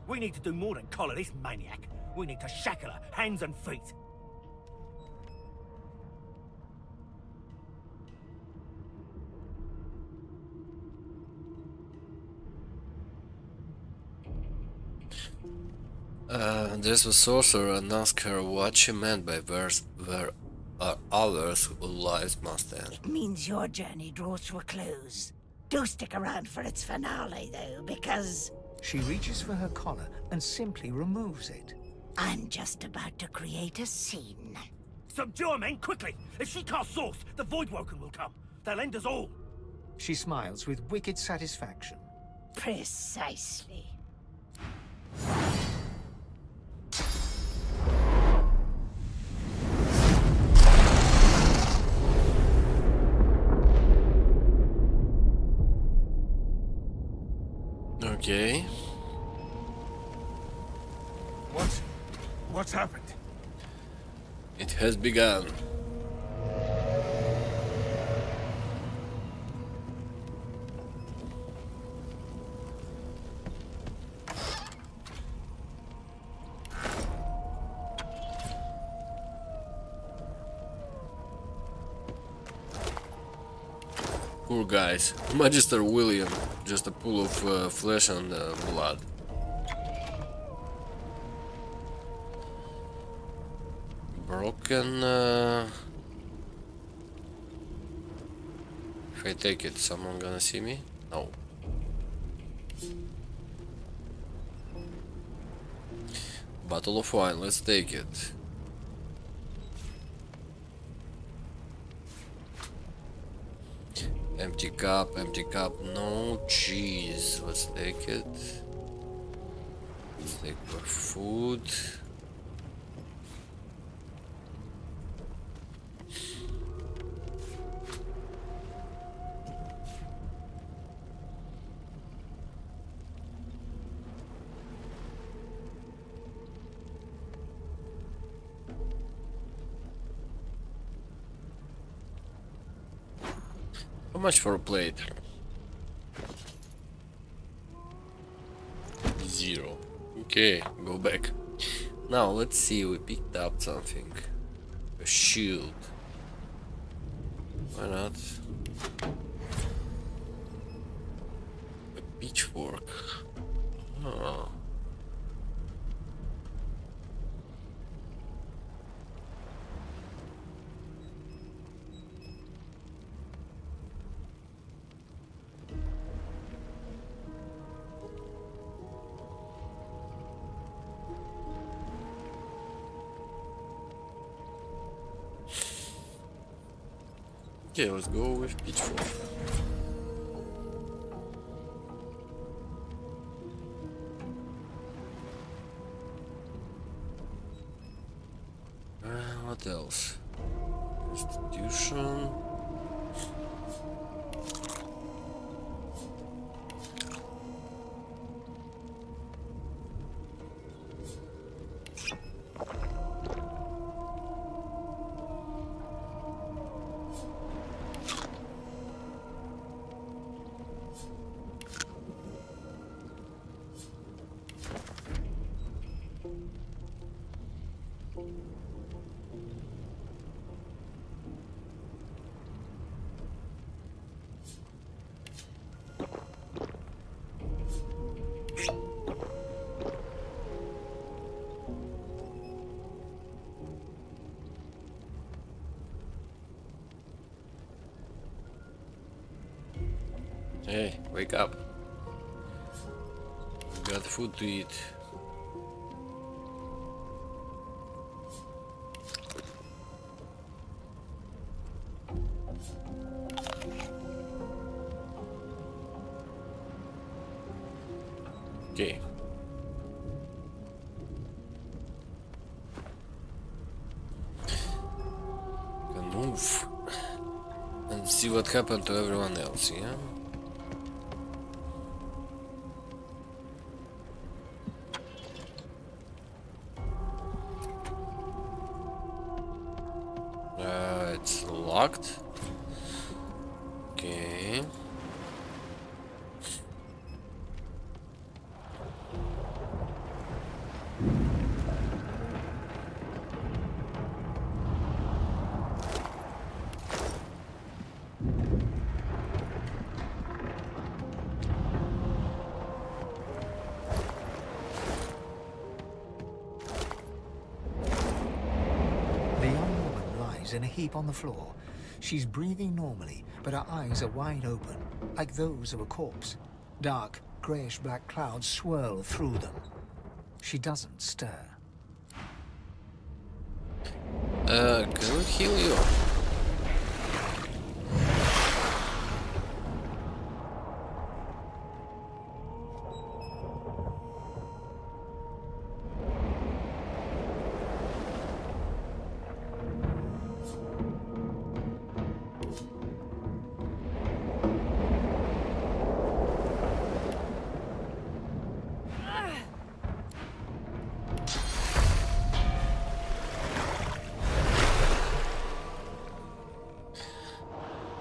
We need to do more than collar this maniac. We need to shackle her, hands and feet. There's a sorcerer and ask her what she meant by there are others whose lives must end. It means your journey draws to a close. Do stick around for its finale, though, because... She reaches for her collar and simply removes it. I'm just about to create a scene. Subdue her, men, quickly! If she casts Source, the Voidwoken will come. They'll end us all. She smiles with wicked satisfaction. Precisely. Okay. What's happened? It has begun. Poor guys. Magister William, just a pool of flesh and blood. broken. If I take it, someone gonna see me? No. Bottle of wine, let's take it. Empty cup, no cheese. Let's take it. Let's take more food. How much for a plate? 0. Okay, go back. Now let's see, we picked up something. A shield. Why not? A pitchfork. Oh. Okay, let's go with pitchfork. What else? Constitution. Hey, wake up. We got food to eat. Okay. Can move and see what happened to everyone else, yeah? It's locked. Okay. In a heap on the floor. She's breathing normally, but her eyes are wide open, like those of a corpse. Dark, greyish-black clouds swirl through them. She doesn't stir. Can we heal you?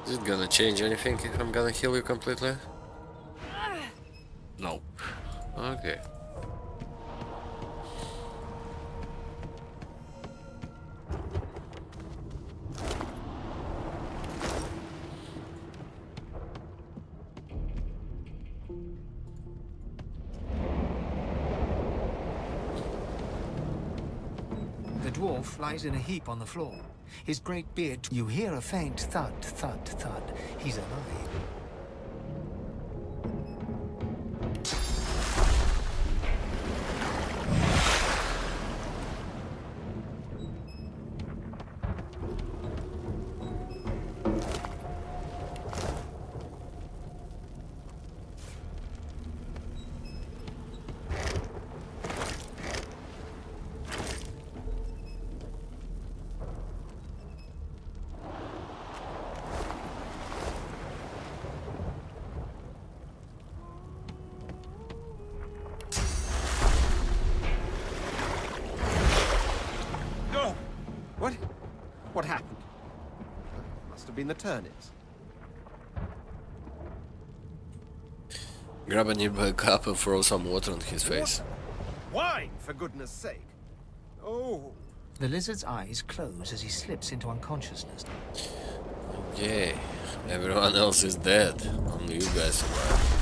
Is it gonna change anything if I'm gonna heal you completely? No. Okay. The dwarf lies in a heap on the floor. His great beard... You hear a faint thud, thud, thud. He's alive. What happened? Must have been the turnips. Grab a nearby cup and throw some water on his face. Wine, for goodness sake. Oh. The lizard's eyes close as he slips into unconsciousness. Okay, everyone else is dead. Only you guys survive.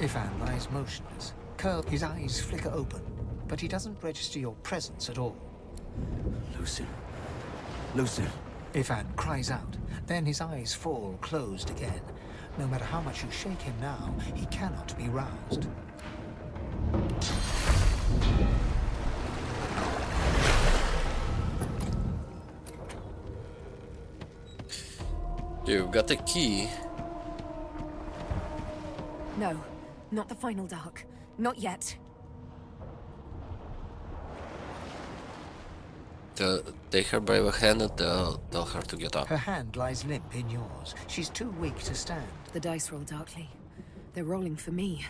Ifan lies motionless. His eyes flicker open, but he doesn't register your presence at all. Lucien. Lucien. Ifan cries out. Then his eyes fall closed again. No matter how much you shake him now, he cannot be roused. You've got the key. No, not the final dark. Not yet. Take her by the hand and tell her to get up. Her hand lies limp in yours. She's too weak to stand. The dice roll darkly. They're rolling for me.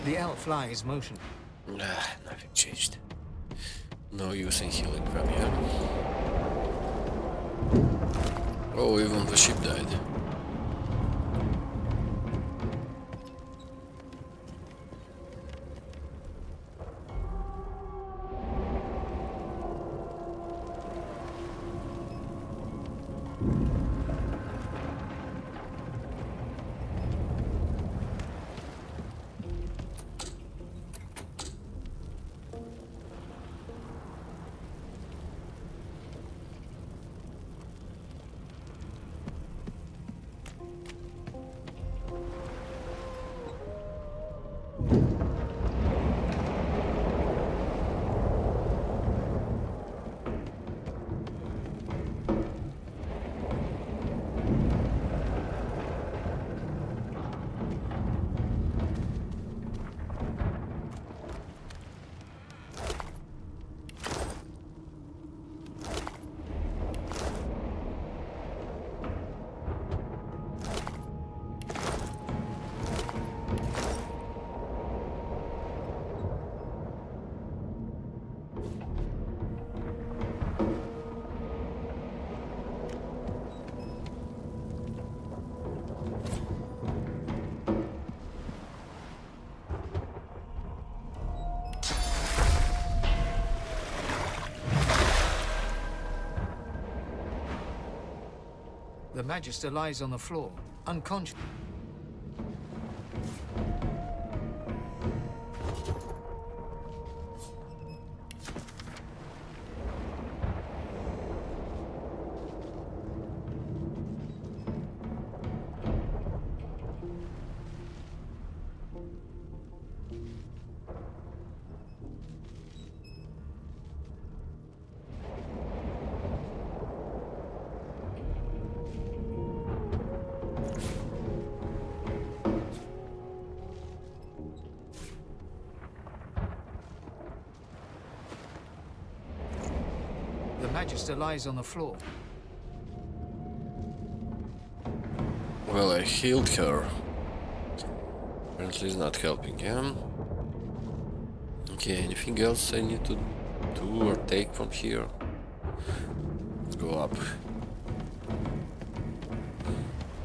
The elf lies motion. Nothing changed. No use in healing from here. Oh, even the ship died. The Magister lies on the floor, unconscious. Magister lies on the floor. Well, I healed her. Apparently it's not helping, yeah? Okay, anything else I need to do or take from here? Let's go up.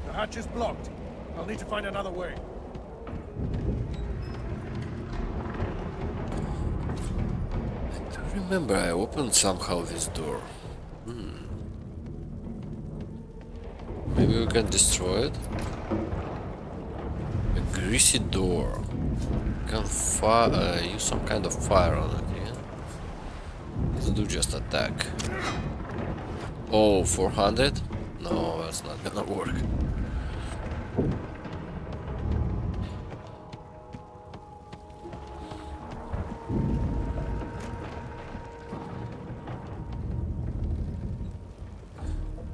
The hatch is blocked. I'll need to find another way. I remember I opened somehow this door. Maybe we can destroy it? A greasy door. Can use some kind of fire on it, yeah? Let's do just attack. Oh, 400? No, that's not gonna work.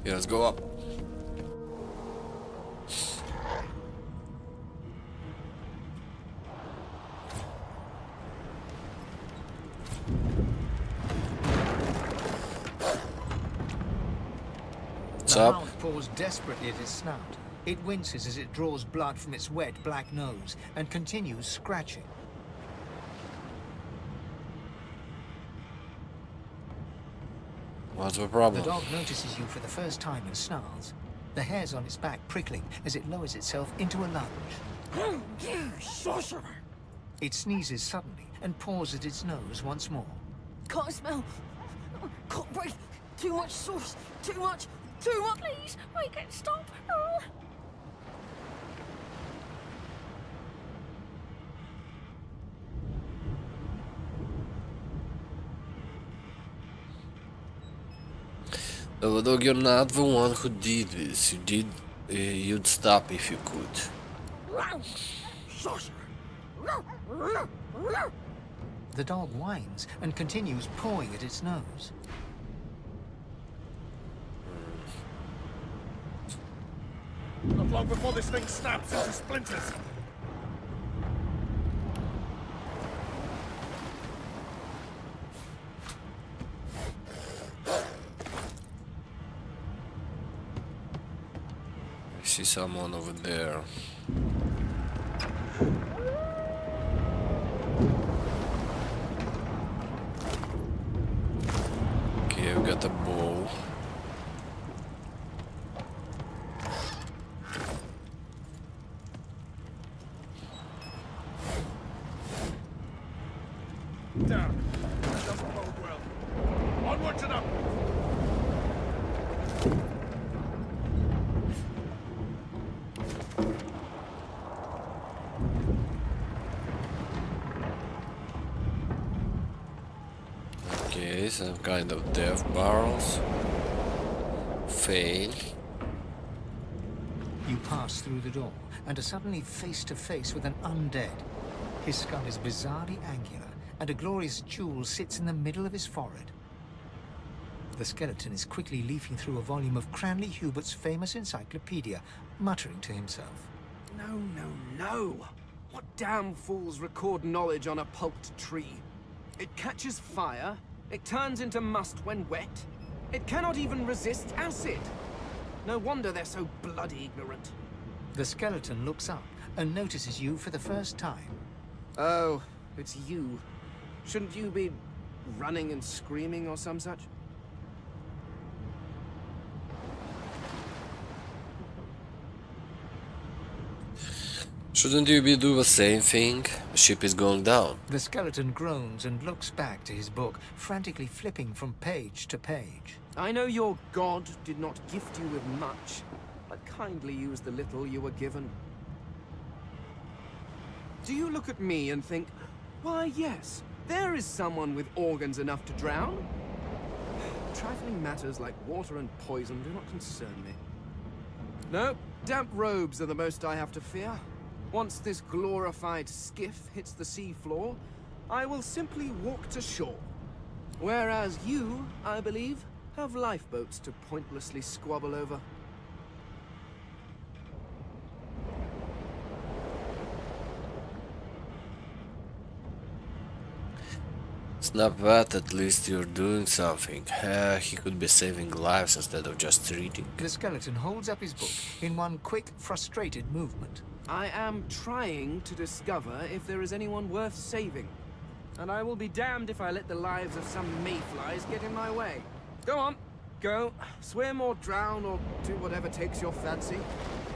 Yeah, let's go up. The hound paws desperately at its snout. It winces as it draws blood from its wet black nose and continues scratching. What's the problem? The dog notices you for the first time and snarls, the hairs on its back prickling as it lowers itself into a lunge. Sorcerer! It sneezes suddenly and paws at its nose once more. Can't smell. Can't breathe. Too much sauce. Too much. Too much. Please, make it stop. Oh. No, dog, you're not the one who did this. You'd stop if you could. Sorcerer! The dog whines and continues pawing at its nose. Not long before this thing snaps into splinters. I see someone over there. Okay, I've got a bow. Down. That doesn't bode well. Onwards and up. Okay, some kind of death barrels. Fail. You pass through the door and are suddenly face to face with an undead. His skull is bizarrely angular, and a glorious jewel sits in the middle of his forehead. The skeleton is quickly leafing through a volume of Cranley Hubert's famous encyclopedia, muttering to himself. No, no, no! What damn fools record knowledge on a pulped tree? It catches fire, it turns into must when wet, it cannot even resist acid! No wonder they're so bloody ignorant. The skeleton looks up and notices you for the first time. Oh, it's you. Shouldn't you be running and screaming or some such? Shouldn't you be do the same thing? The ship is going down. The skeleton groans and looks back to his book, frantically flipping from page to page. I know your god did not gift you with much, but kindly use the little you were given. Do you look at me and think, why yes, there is someone with organs enough to drown? Trifling matters like water and poison do not concern me. No, damp robes are the most I have to fear. Once this glorified skiff hits the seafloor, I will simply walk to shore. Whereas you, I believe, have lifeboats to pointlessly squabble over. It's not bad, at least you're doing something. He could be saving lives instead of just treating. The skeleton holds up his book in one quick, frustrated movement. I am trying to discover if there is anyone worth saving. And I will be damned if I let the lives of some mayflies get in my way. Go on, go. Swim or drown or do whatever takes your fancy.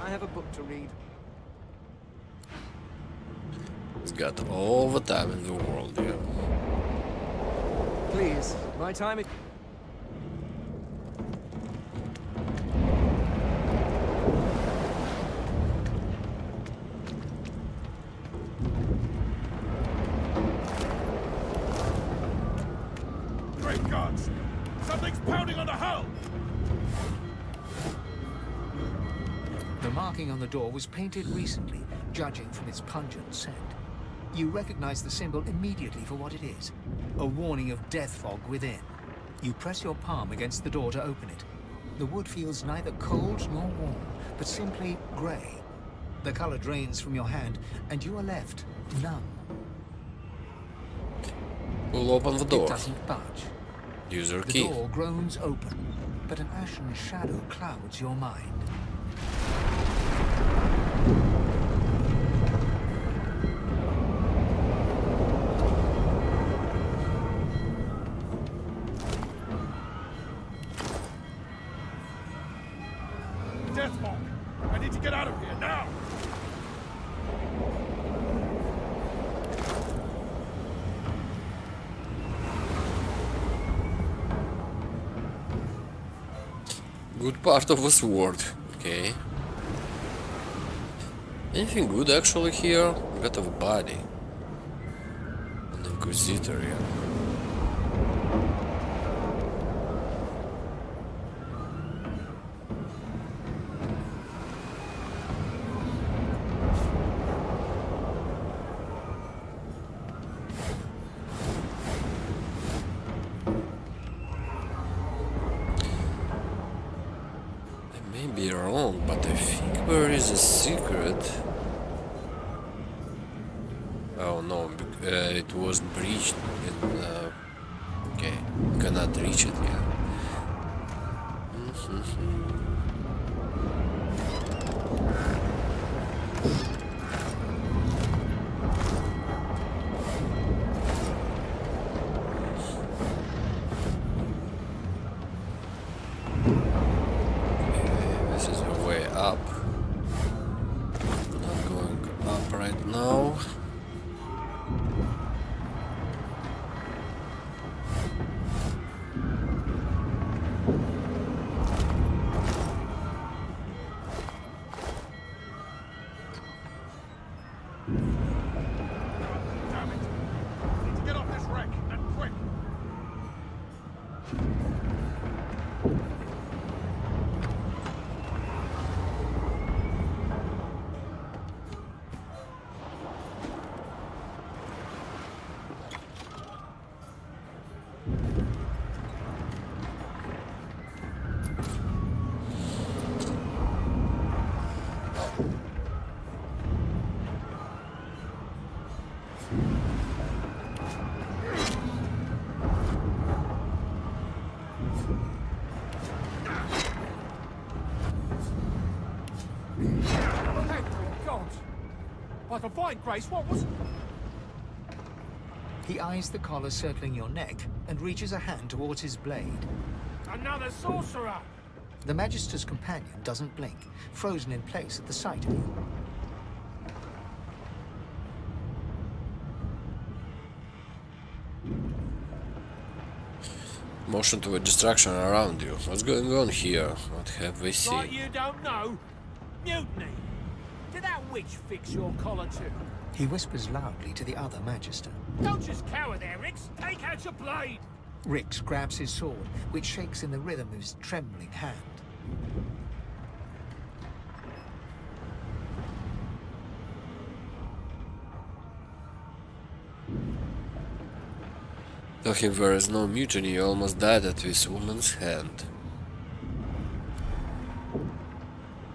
I have a book to read. He's got all the time in the world, yeah. Please, my time is... Great gods! Something's pounding on the hull! The marking on the door was painted recently, judging from its pungent scent. You recognize the symbol immediately for what it is. A warning of death fog within. You press your palm against the door to open it. The wood feels neither cold nor warm, but simply grey. The color drains from your hand, and you are left numb. We'll open the door. It doesn't budge. Use your The key. door groans open, but an ashen shadow clouds your mind. Deathmark! I need to get out of here, now! Good part of the sword. Okay. Anything good actually here? We got a body. An Inquisitor, yeah. I may be wrong, but I think there is a secret. Oh no, it was breached in, okay, cannot reach it yet. This is the way up. Not going up right now. Damn it! I need to get off this wreck, and quick! Thank God! By divine grace, what was... He eyes the collar circling your neck and reaches a hand towards his blade. Another sorcerer! The Magister's companion doesn't blink, frozen in place at the sight of you. Motion to a distraction around you. What's going on here? What have we Like seen? you don't know? Mutiny! Did that witch fix your collar too? He whispers loudly to the other Magister. Don't just cower there, Rix! Take out your blade! Rix grabs his sword, which shakes in the rhythm of his trembling hand. Though if there is no mutiny, you almost died at this woman's hand.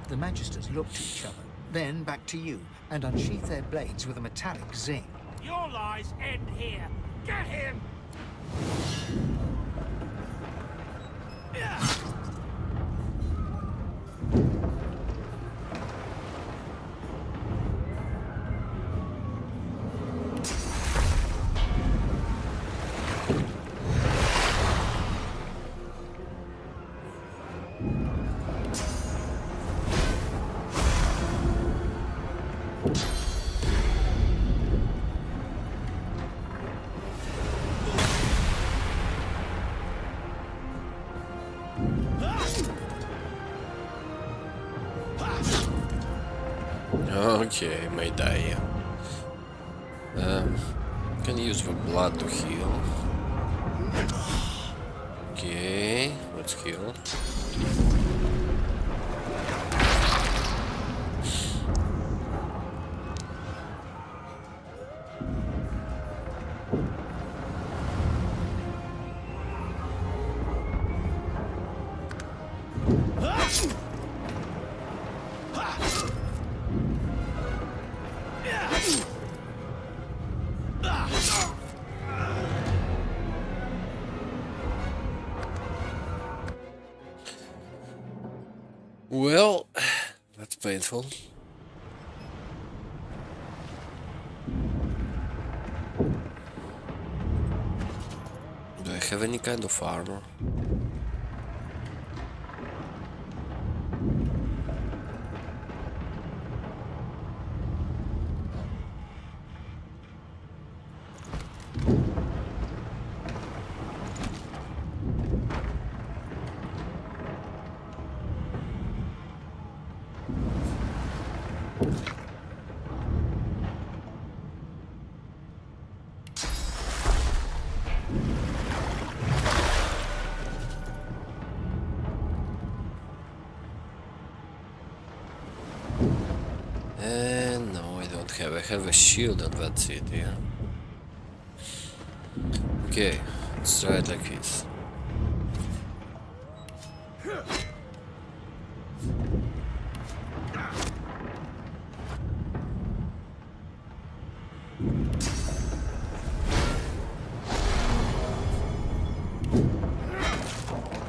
The Magisters look to each other, then back to you, and unsheath their blades with a metallic zing. Your lies end here! Get him! Okay, may die. Can use the blood to heal. Okay, let's heal. Well, that's painful. Do I have any kind of armor? No, I don't have. I have a shield and that's it, yeah. Okay, let's try it like this.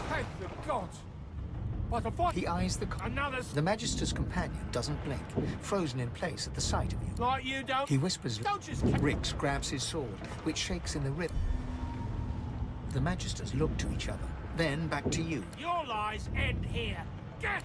Thank the gods! But what? He eyes the Magister's companion doesn't blink, frozen in place at the sight of you. Like you don't. He whispers. Don't just. Rix grabs his sword, which shakes in the rip. The Magisters look to each other, then back to you. Your lies end here. Get.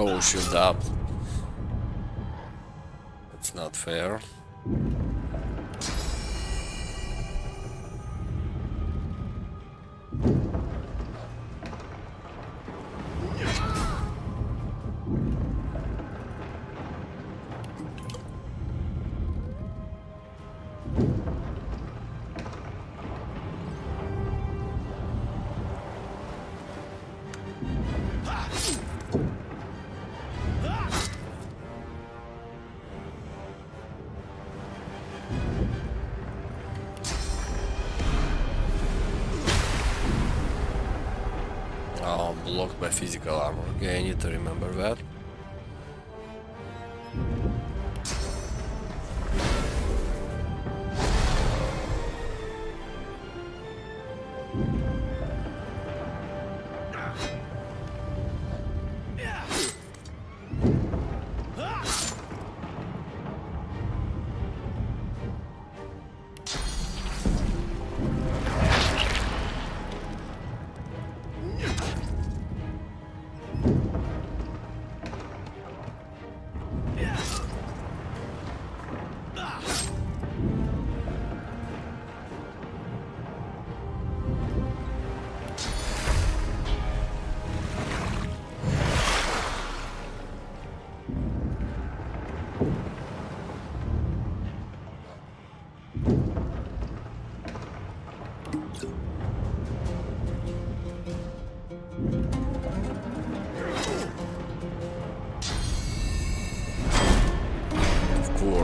Oh, shield up. That's not fair. Oh, blocked by physical armor. Okay, I need to remember that.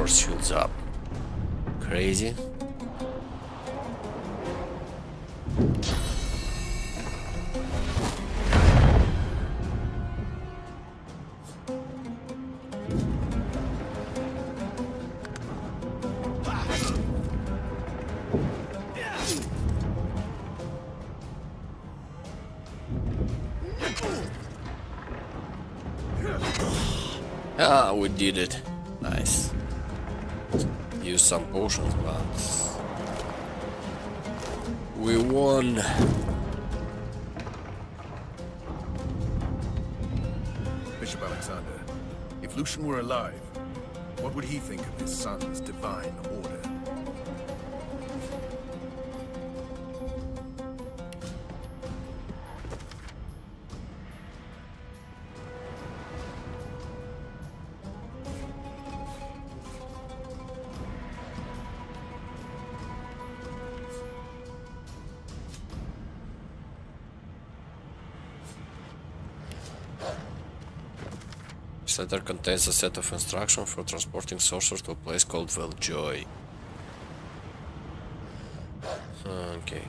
Shields up. Crazy. Ah, we did it. Nice. Use some potions, but we won. Bishop Alexander, if Lucian were alive, what would he think of his son's divine order? This letter contains a set of instructions for transporting sorcerers to a place called Valjoy. Okay.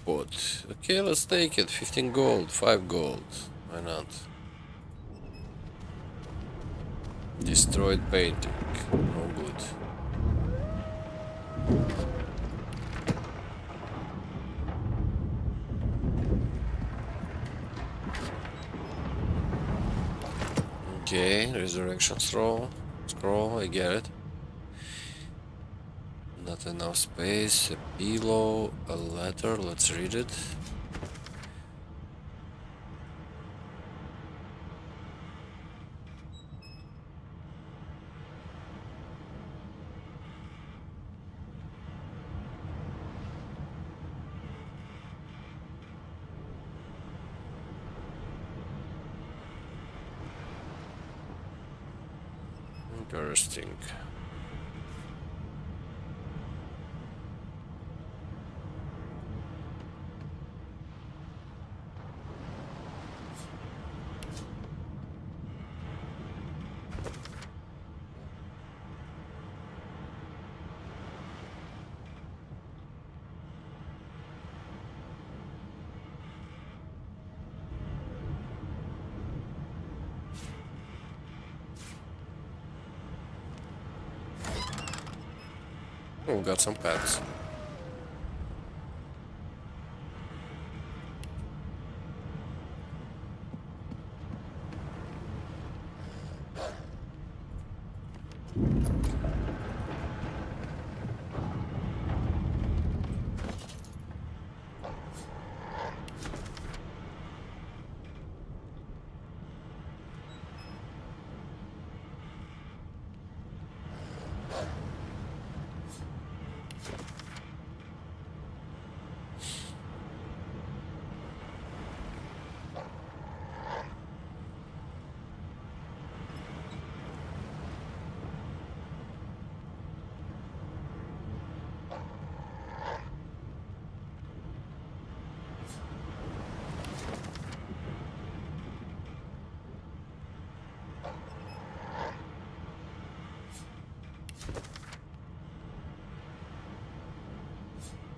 Pot. Okay, let's take it. 15 gold, 5 gold. Why not? Destroyed painting. No good. Okay, resurrection scroll. Scroll, I get it. Not enough space, a pillow, a letter, let's read it. Interesting. Oh, got some pets.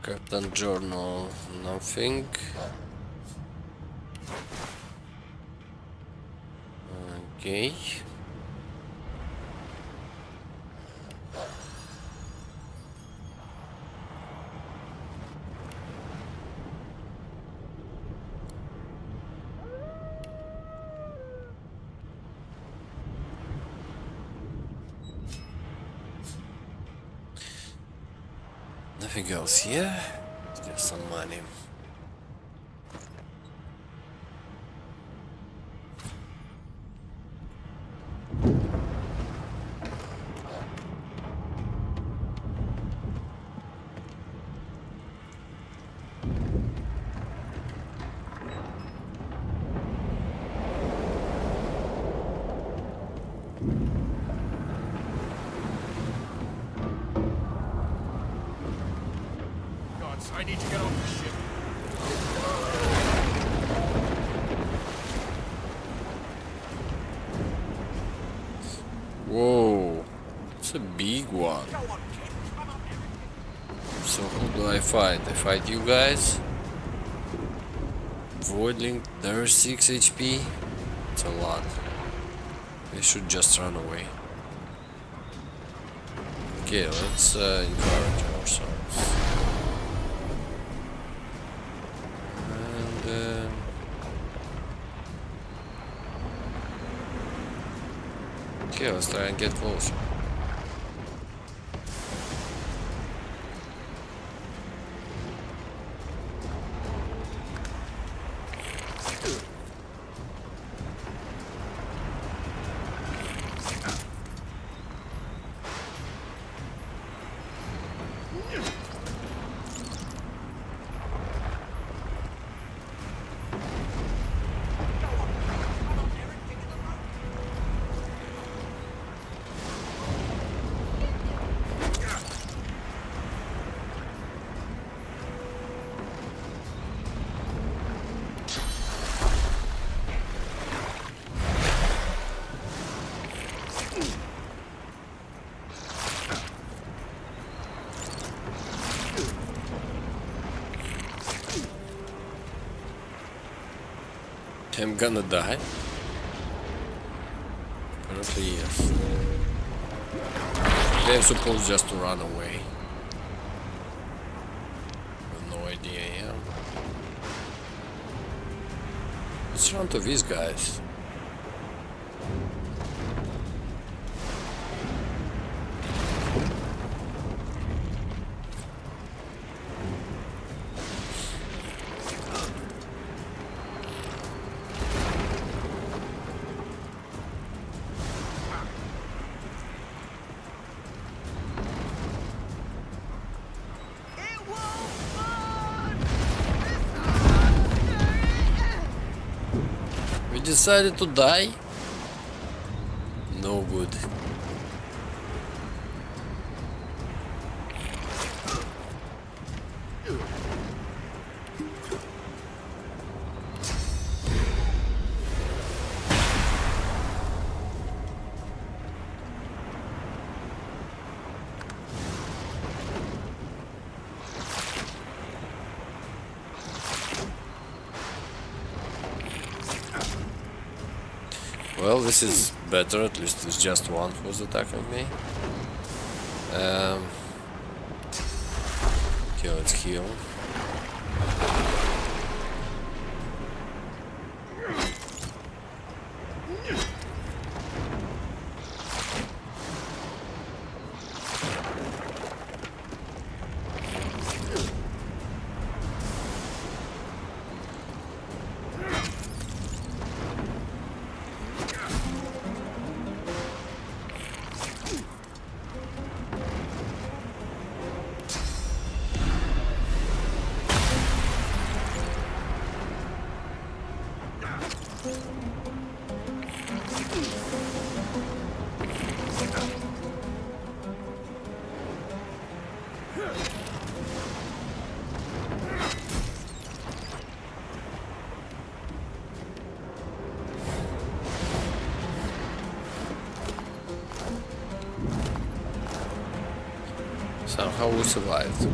Captain Journal, nothing. Okay. Nothing else here. Just some money. I need to get off the ship. Whoa, it's a big one. So who do I fight? I fight you guys? Voidling, there's 6 HP. It's a lot. They should just run away. Okay, let's encourage ourselves. And okay, let's try and get closer. I'm gonna die. Apparently, yes. They're supposed just to run away. With no idea, yeah. Let's run to these guys. Decided to die? No good. Well, this is better, at least it's just one who's attacking me. Okay, let's heal. Somehow we survived.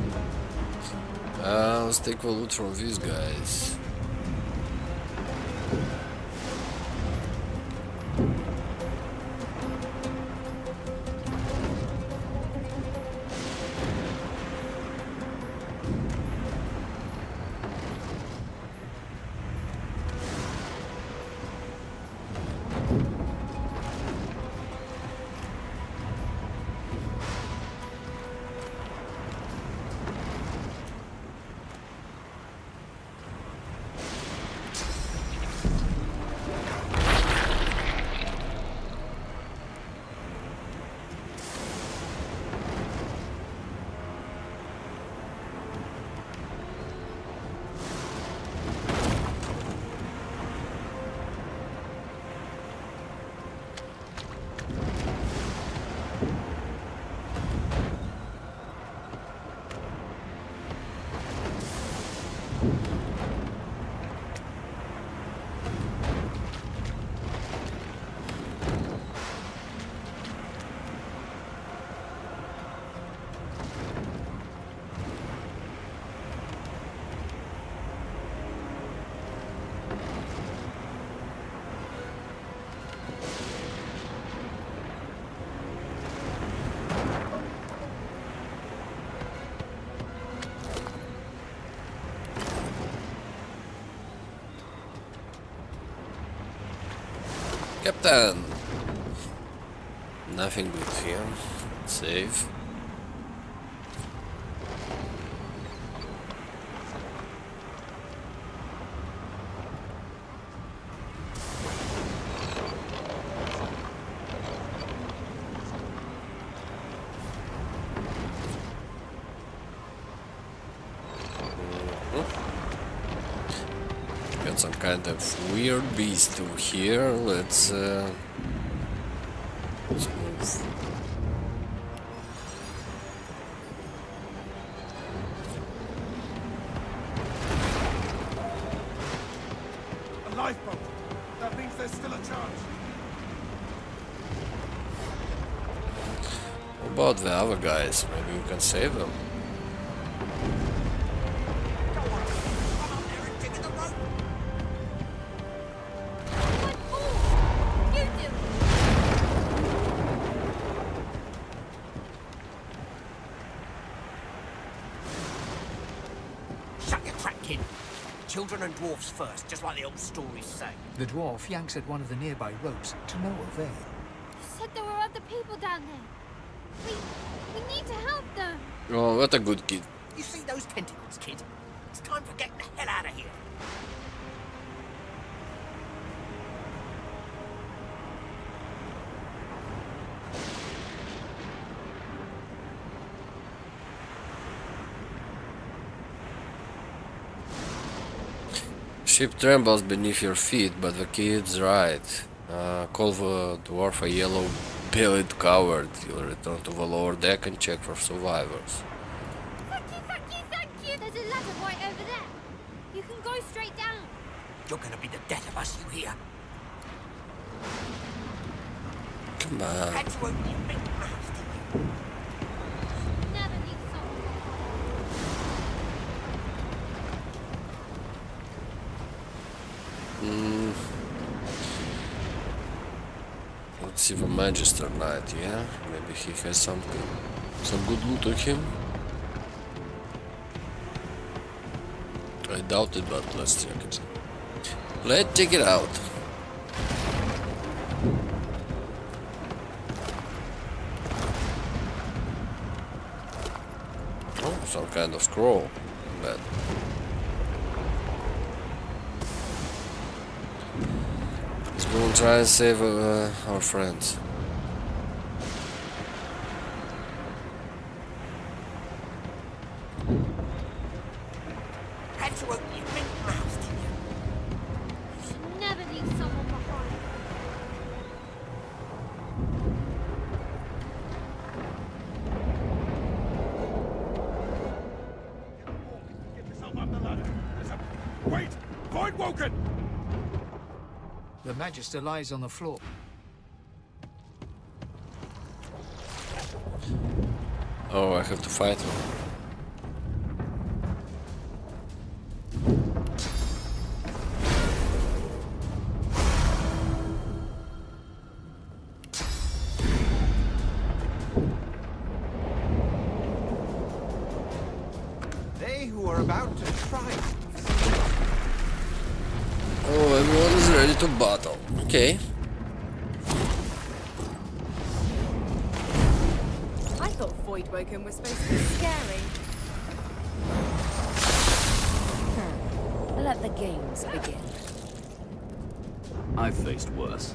Let's take a loot from these guys. Captain! Nothing good here. Save. Got some kind of weird beast through here. Let's move. A lifeboat. That means there's still a chance. What about the other guys? Maybe we can save them. Shut your trap, kid. Children and dwarfs first, just like the old stories say. The dwarf yanks at one of the nearby ropes to no avail. You said there were other people down there. We need to help them. Oh, what a good kid. You see those tentacles, kid? It's time for getting the hell out of here. Ship trembles beneath your feet, but the kid's right. Call the dwarf a yellow-bellied coward. He'll return to the lower deck and check for survivors. Thank you, thank you, thank you. There's a ladder right over there. You can go straight down. You're gonna be the death of us, you hear? Come on. Had to open your big mouth, didn't you? Never need someone. Let's see the Magister Knight, yeah? Maybe he has some good loot on him. I doubt it, but let's check it. Let's check it out. Oh, some kind of scroll. Bad. Let's go and try and save our friends. Had to open your big mouth, didn't you? Should never leave someone behind. Wait! Point Woken! The Magister lies on the floor. Oh, I have to fight him. about to triumph. Oh, everyone is ready to battle. Okay. I thought Voidwoken was supposed to be scary. Let the games begin. I've faced worse.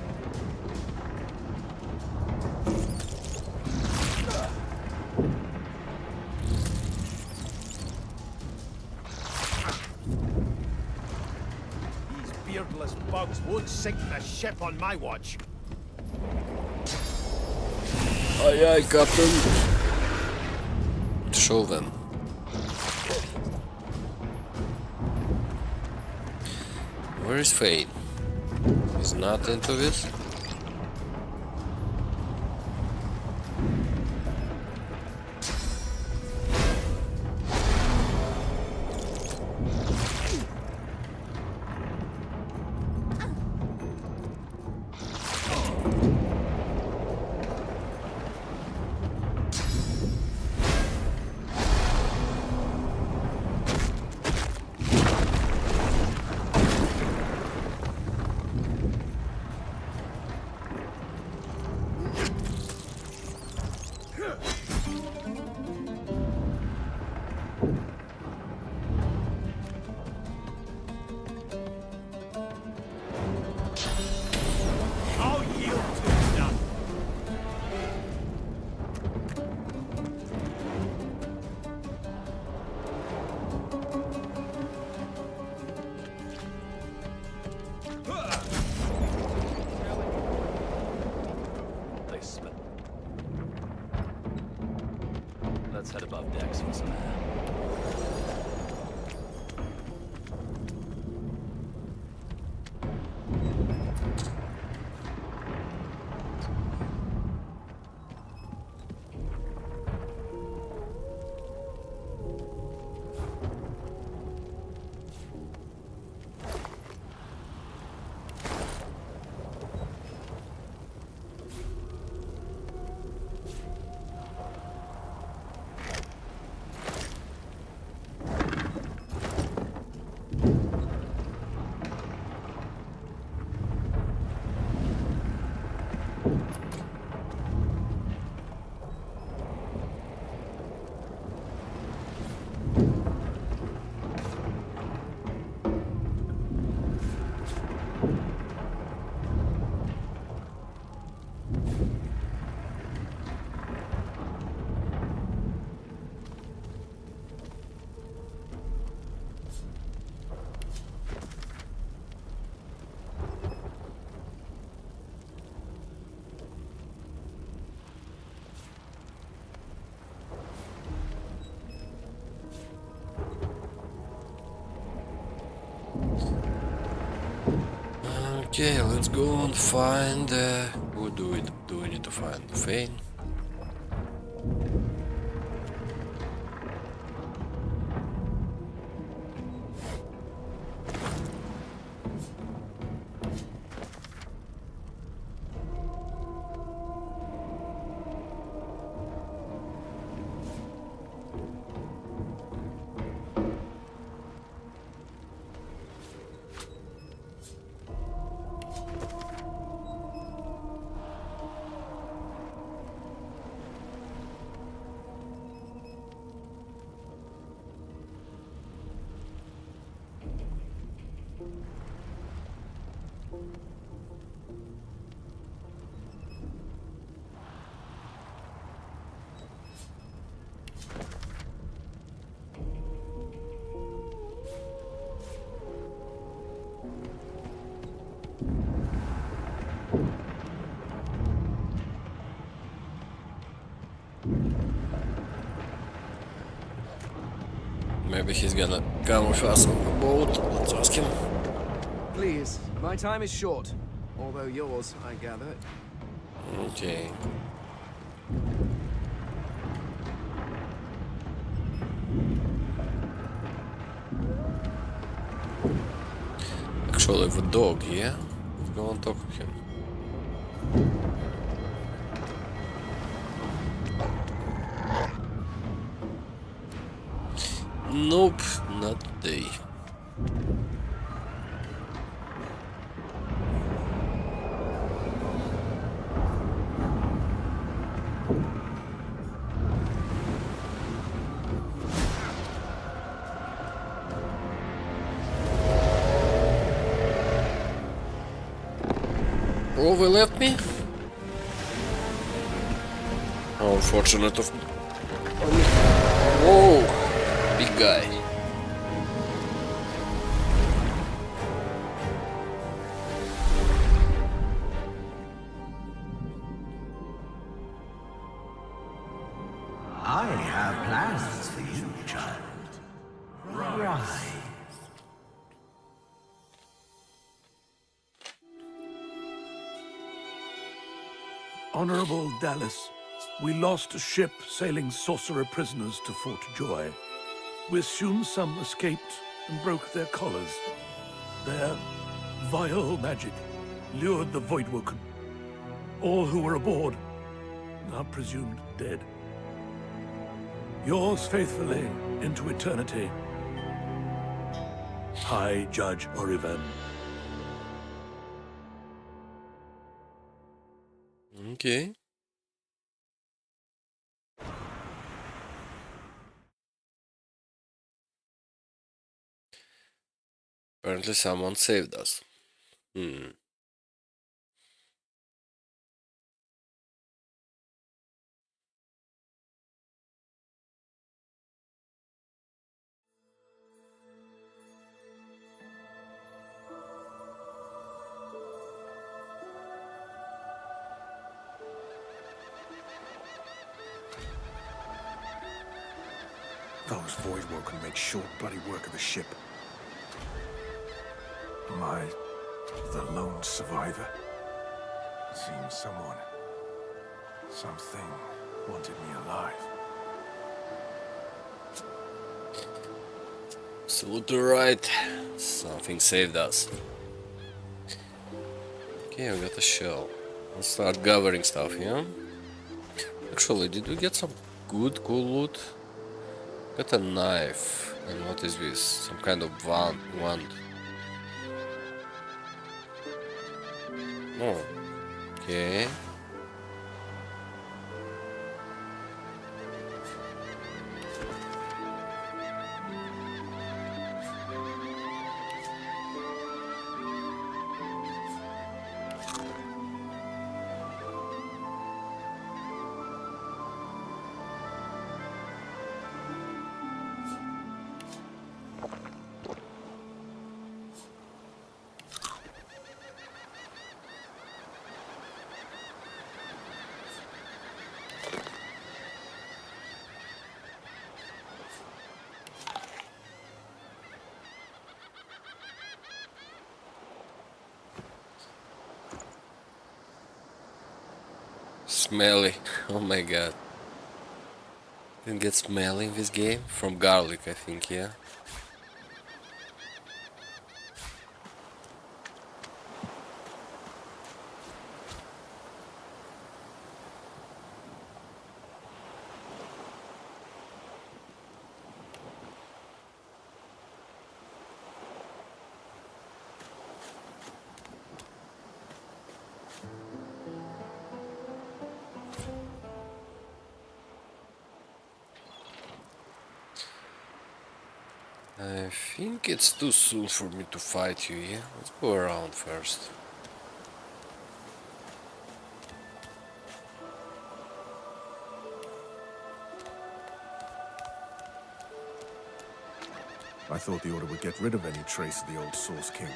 These beardless bugs won't sink the ship on my watch. Aye aye, Captain. Show them. Where is Fate? He's not into this? I'll yield to none. They smell. Let's head above decks for some air. Okay, let's go and find who do we need to find? Fane? Maybe he's gonna come with us on the boat. Let's ask him. Please, my time is short. Although yours, I gather. Okay. Actually, the dog, yeah? Let's go and talk to him. Nope, day. Oh, they left me? How unfortunate of me. Whoa! Big guy. I have plans for you, child. Rise. Honorable Dallas, we lost a ship sailing sorcerer prisoners to Fort Joy. We assume some escaped and broke their collars. Their vile magic lured the Voidwoken. All who were aboard are presumed dead. Yours faithfully into eternity, High Judge Oriven. Okay. Apparently someone saved us. Those Voidwoken make short bloody work of the ship. Am I the lone survivor? It seems something wanted me alive. Absolutely right. Something saved us. Okay, we got a shell. Let's start gathering stuff, yeah? Actually, did we get some good, cool loot? Got a knife. And what is this? Some kind of wand. Oh. Okay. Smelly. Oh my god. Didn't get smelly in this game? From garlic, I think, yeah? I think it's too soon for me to fight you, yeah? Let's go around first. I thought the Order would get rid of any trace of the old Source King.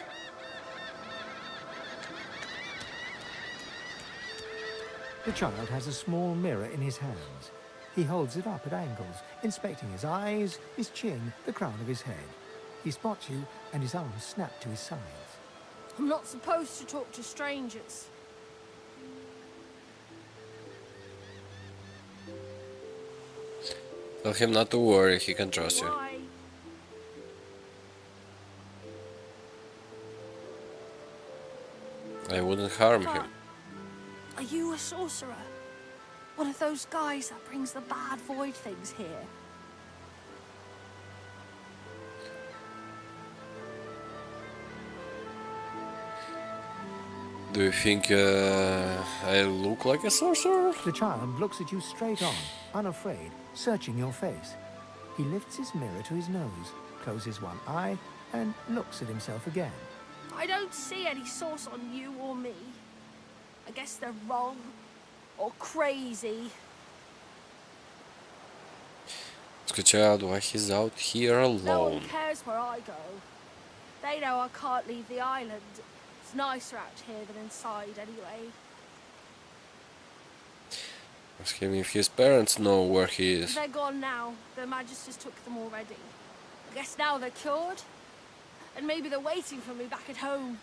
The child has a small mirror in his hands. He holds it up at angles, inspecting his eyes, his chin, the crown of his head. He spots you, and his arms snap to his sides. I'm not supposed to talk to strangers. Tell him not to worry, he can trust you. Why? I wouldn't harm him. Are you a sorcerer? One of those guys that brings the bad void things here? Do you think I look like a sorcerer? The child looks at you straight on, unafraid, searching your face. He lifts his mirror to his nose, closes one eye, and looks at himself again. I don't see any source on you or me. I guess they're wrong. Or crazy. Скучаю, why he's out here alone. No one cares where I go. They know I can't leave the island. It's nicer out here than inside, anyway. Ask him if his parents know where he is. They're gone now. The Magisters took them already. I guess now they're cured. And maybe they're waiting for me back at home.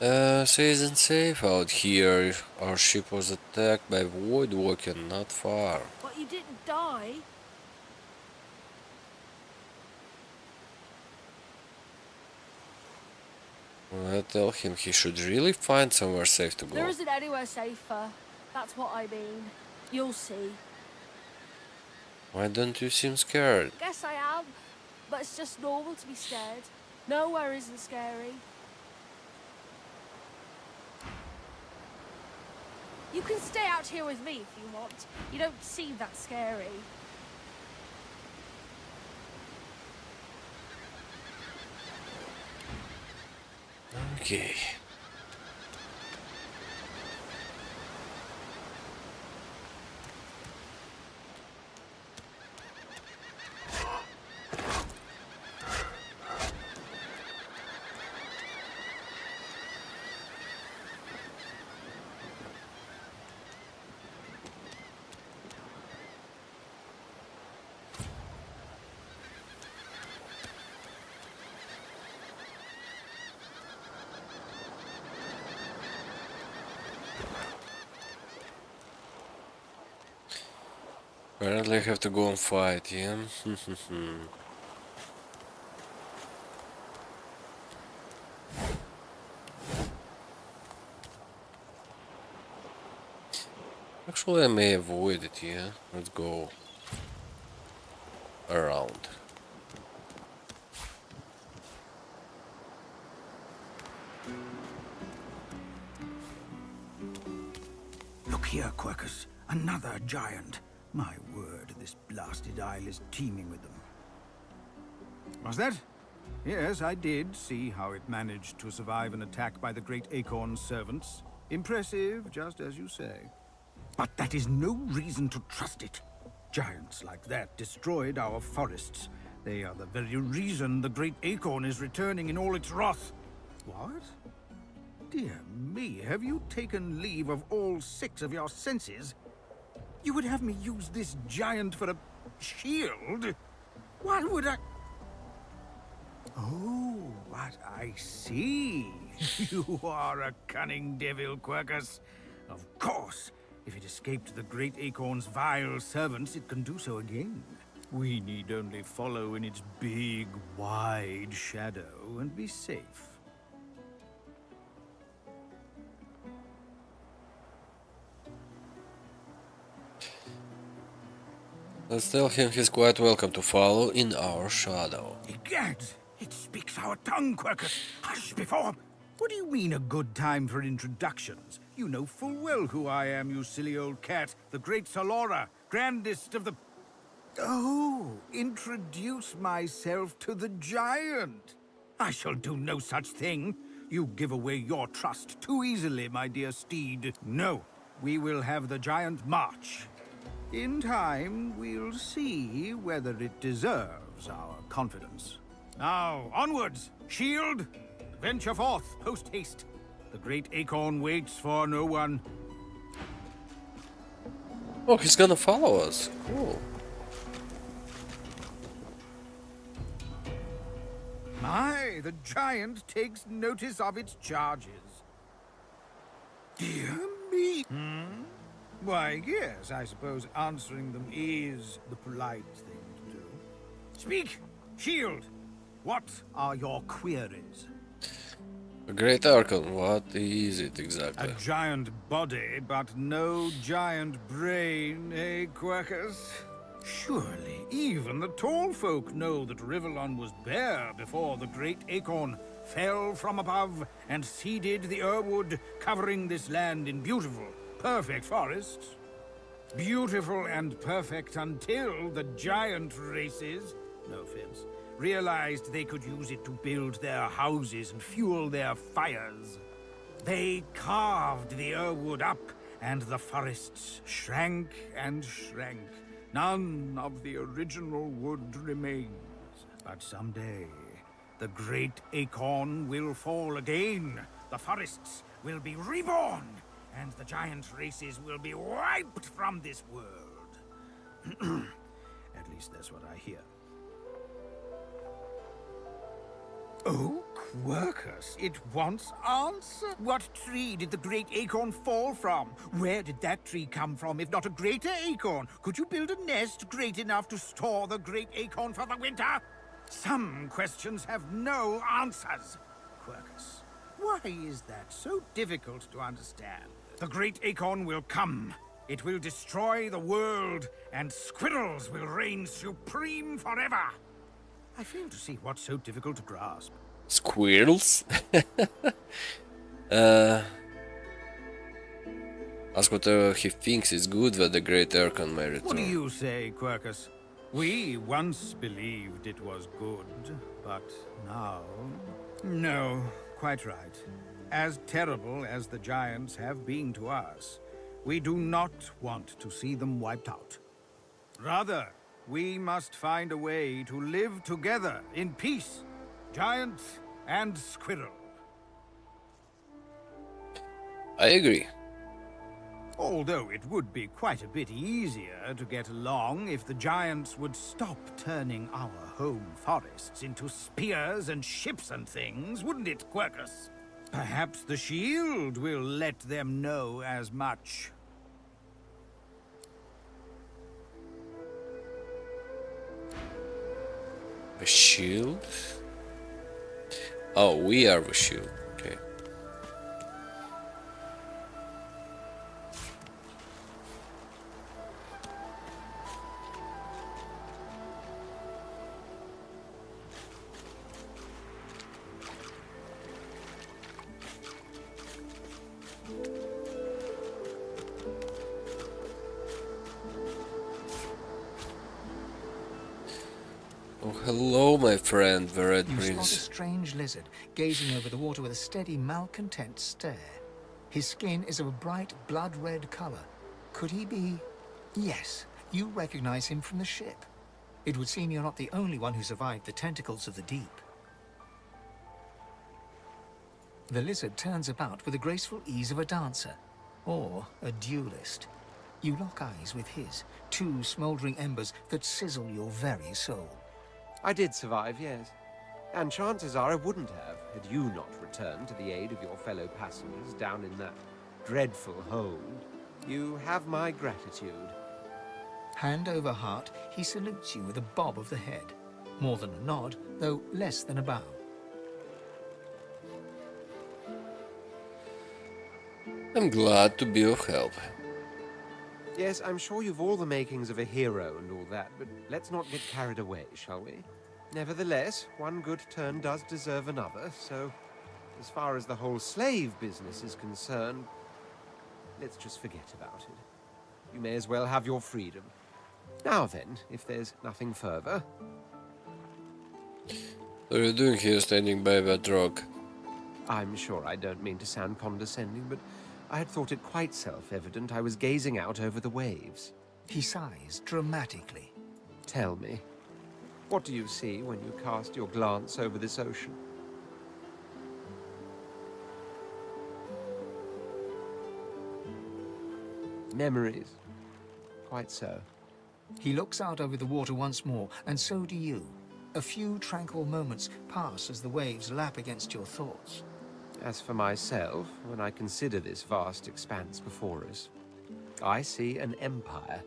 She isn't safe out here. Our ship was attacked by Voidwalker not far. But you didn't die. I tell him he should really find somewhere safe to go. There isn't anywhere safer. That's what I mean. You'll see. Why don't you seem scared? Guess I am. But it's just normal to be scared. Nowhere isn't scary. You can stay out here with me if you want. You don't seem that scary. Okay. Apparently I have to go and fight, yeah? Actually I may avoid it, yeah? Let's go around. Look here, Quercus. Another giant. My word, this blasted isle is teeming with them. Was that? Yes, I did see how it managed to survive an attack by the Great Acorn's servants. Impressive, just as you say. But that is no reason to trust it. Giants like that destroyed our forests. They are the very reason the Great Acorn is returning in all its wrath. What? Dear me, have you taken leave of all 6 of your senses? You would have me use this giant for a shield? Why would I... Oh, what I see. You are a cunning devil, Quercus. Of course, if it escaped the Great Acorn's vile servants, it can do so again. We need only follow in its big, wide shadow and be safe. Let's tell him he's quite welcome to follow in our shadow. Egad! It speaks our tongue, Quercus. Hush before. What do you mean a good time for introductions? You know full well who I am, you silly old cat. The great Salora, grandest of the... Oh, introduce myself to the giant. I shall do no such thing. You give away your trust too easily, my dear steed. No, we will have the giant march. In time, we'll see whether it deserves our confidence. Now, onwards! Shield! Venture forth, post-haste. The Great Acorn waits for no one. Oh, he's gonna follow us. Cool. My, the giant takes notice of its charges. Dear me! Why, yes, I suppose answering them is the polite thing to do. Speak! Shield! What are your queries? A great Archon, what is it exactly? A giant body, but no giant brain, eh, Quercus? Surely, even the tall folk know that Rivellon was bare before the Great Acorn fell from above and seeded the Irwood, covering this land in beautiful, perfect forests. Beautiful and perfect until the giant races, no offense, realized they could use it to build their houses and fuel their fires. They carved the Irwood up, and the forests shrank and shrank. None of the original wood remains. But someday, the great acorn will fall again. The forests will be reborn, and the giant races will be wiped from this world. At least that's what I hear. Oh, Quercus, it wants answer. What tree did the great acorn fall from? Where did that tree come from, if not a greater acorn? Could you build a nest great enough to store the great acorn for the winter? Some questions have no answers. Quercus, why is that so difficult to understand? The great acorn will come. It will destroy the world, and squirrels will reign supreme forever. I fail to see what's so difficult to grasp. Squirrels? Ask whatever he thinks is good that the great Archon may return. What do you say, Quercus? We once believed it was good, but now... No, quite right. As terrible as the giants have been to us, we do not want to see them wiped out. Rather, we must find a way to live together in peace, giant and squirrel. I agree. Although it would be quite a bit easier to get along if the giants would stop turning our home forests into spears and ships and things, wouldn't it, Quercus? Perhaps the shield will let them know as much. The shield? Oh, we are the shield. Okay. Oh, hello, my friend, the Red You spot a Prince. strange lizard, gazing over the water with a steady, malcontent stare. His skin is of a bright, blood-red color. Could he be... Yes, you recognize him from the ship. It would seem you're not the only one who survived the tentacles of the deep. The lizard turns about with the graceful ease of a dancer, or a duelist. You lock eyes with his, two smoldering embers that sizzle your very soul. I did survive, yes. And chances are I wouldn't have, had you not returned to the aid of your fellow passengers down in that dreadful hold. You have my gratitude. Hand over heart, he salutes you with a bob of the head. More than a nod, though less than a bow. I'm glad to be of help. Yes, I'm sure you've all the makings of a hero and all that, but let's not get carried away, shall we? Nevertheless, one good turn does deserve another, so as far as the whole slave business is concerned, let's just forget about it. You may as well have your freedom. Now then, if there's nothing further... What are you doing here standing by that rock? I'm sure I don't mean to sound condescending, but I had thought it quite self-evident I was gazing out over the waves. He sighs dramatically. Tell me, what do you see when you cast your glance over this ocean? Memories. Quite so. He looks out over the water once more, and so do you. A few tranquil moments pass as the waves lap against your thoughts. As for myself, when I consider this vast expanse before us, I see an empire.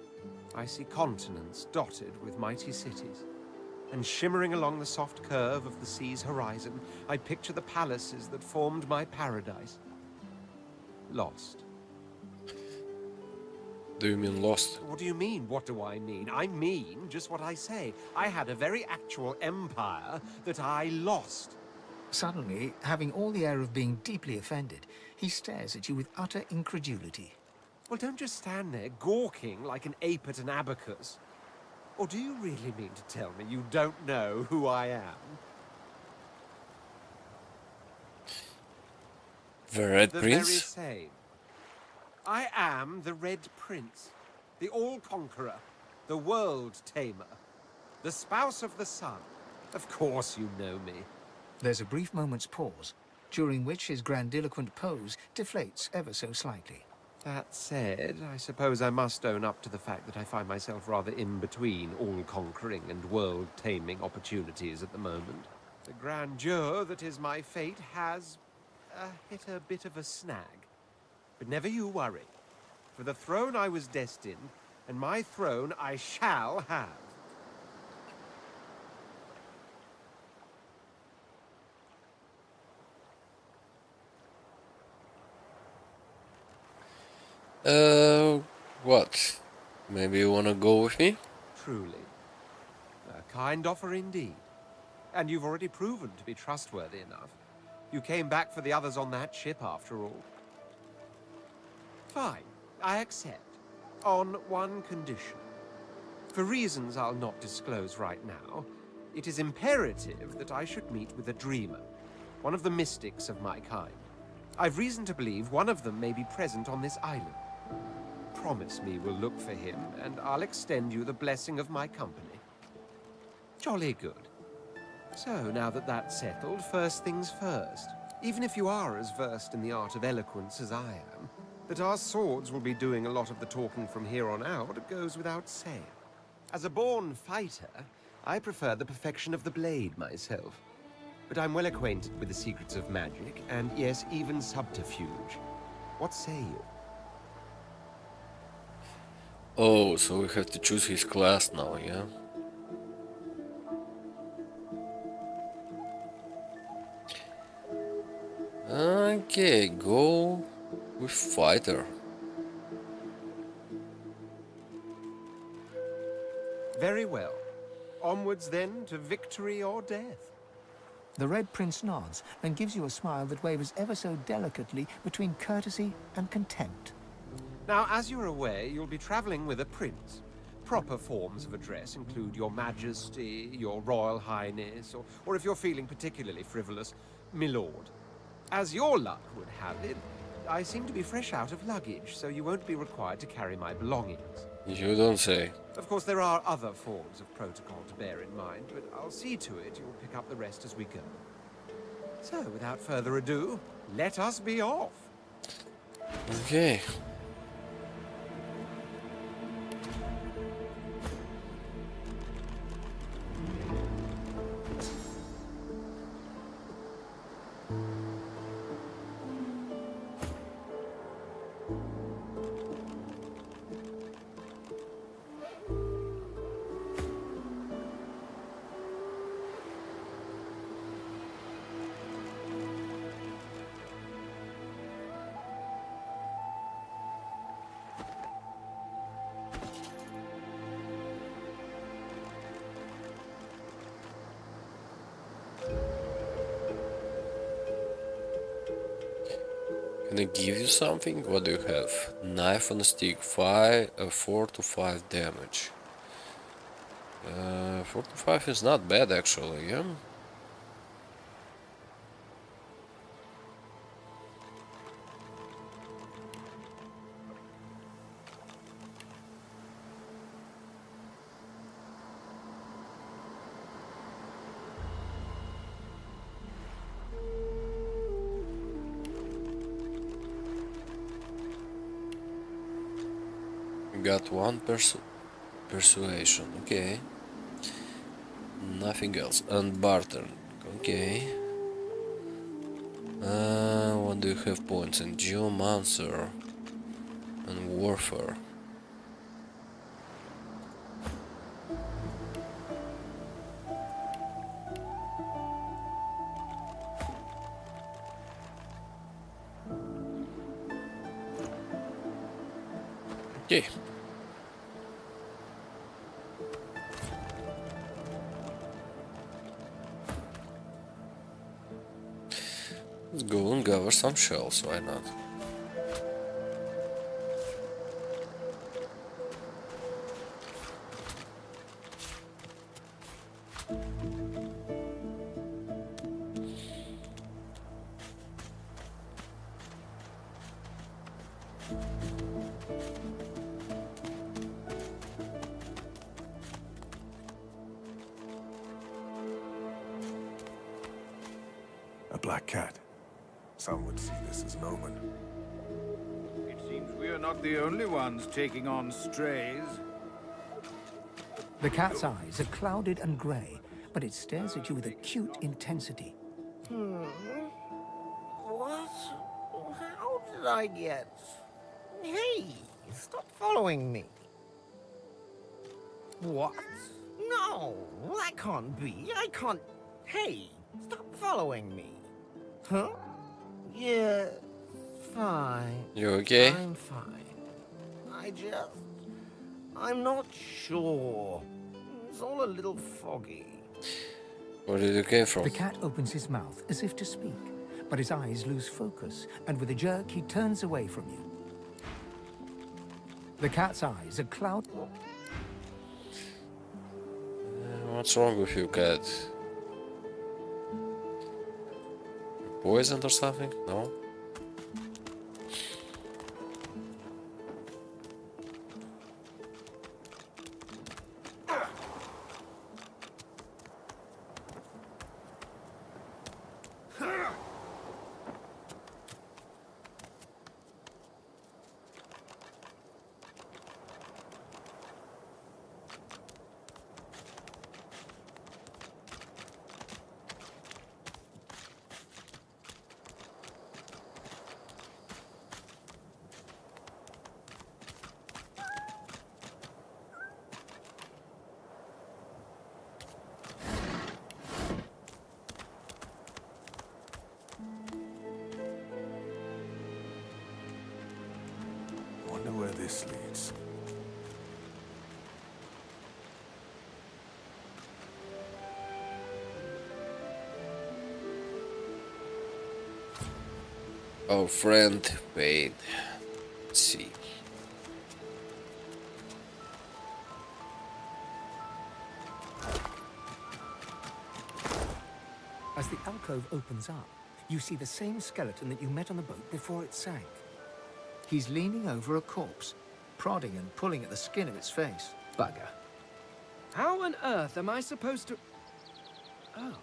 I see continents dotted with mighty cities. And shimmering along the soft curve of the sea's horizon, I picture the palaces that formed my paradise. Lost. Do you mean lost? What do you mean? What do I mean? I mean just what I say. I had a very actual empire that I lost. Suddenly, having all the air of being deeply offended, he stares at you with utter incredulity. Well, don't just stand there gawking like an ape at an abacus. Or do you really mean to tell me you don't know who I am? The Red The very Prince? same. I am the Red Prince, the All-Conqueror, the World Tamer, the Spouse of the Sun. Of course you know me. There's a brief moment's pause, during which his grandiloquent pose deflates ever so slightly. That said, I suppose I must own up to the fact that I find myself rather in between all-conquering and world-taming opportunities at the moment. The grandeur that is my fate has hit a bit of a snag. But never you worry. For the throne I was destined, and my throne I shall have. What? Maybe you wanna go with me? Truly. A kind offer indeed. And you've already proven to be trustworthy enough. You came back for the others on that ship, after all. Fine, I accept. On one condition. For reasons I'll not disclose right now, it is imperative that I should meet with a dreamer, one of the mystics of my kind. I've reason to believe one of them may be present on this island. Promise me we'll look for him, and I'll extend you the blessing of my company. Jolly good. So, now that that's settled, first things first. Even if you are as versed in the art of eloquence as I am, that our swords will be doing a lot of the talking from here on out goes without saying. As a born fighter, I prefer the perfection of the blade myself. But I'm well acquainted with the secrets of magic, and yes, even subterfuge. What say you? Oh, so we have to choose his class now, yeah? Okay, go with fighter. Very well. Onwards then to victory or death. The Red Prince nods and gives you a smile that wavers ever so delicately between courtesy and contempt. Now, as you're aware, you'll be traveling with a prince. Proper forms of address include Your Majesty, Your Royal Highness, or if you're feeling particularly frivolous, Milord. As your luck would have it, I seem to be fresh out of luggage, so you won't be required to carry my belongings. You don't say. Of course, there are other forms of protocol to bear in mind, but I'll see to it you'll pick up the rest as we go. So, without further ado, let us be off. Okay. Can I give you something? What do you have? Knife on a stick, 4 to 5 damage. 4 to 5 is not bad actually, yeah? Got one persuasion, okay. Nothing else. And barter, okay. What do you have points in? Geomancer and warfare. Okay. Let's go and gather some shells, why not? A black cat. Some would see this as an omen. It seems we are not the only ones taking on strays. The cat's eyes are clouded and grey, but it stares at you with acute intensity. What? How did I get... Hey, stop following me. What? No, that can't be. I can't... Hey, stop following me. Huh? Yeah, fine. You okay? I'm fine. I'm not sure. It's all a little foggy. Where did you come from? The cat opens his mouth as if to speak, but his eyes lose focus, and with a jerk he turns away from you. The cat's eyes are clouded. What's wrong with you, cat? Poisoned or something? No? Wonder where this leads. Oh, friend, wait. Let's see. As the alcove opens up, you see the same skeleton that you met on the boat before it sank. He's leaning over a corpse, prodding and pulling at the skin of its face. Bugger. How on earth am I supposed to... Oh.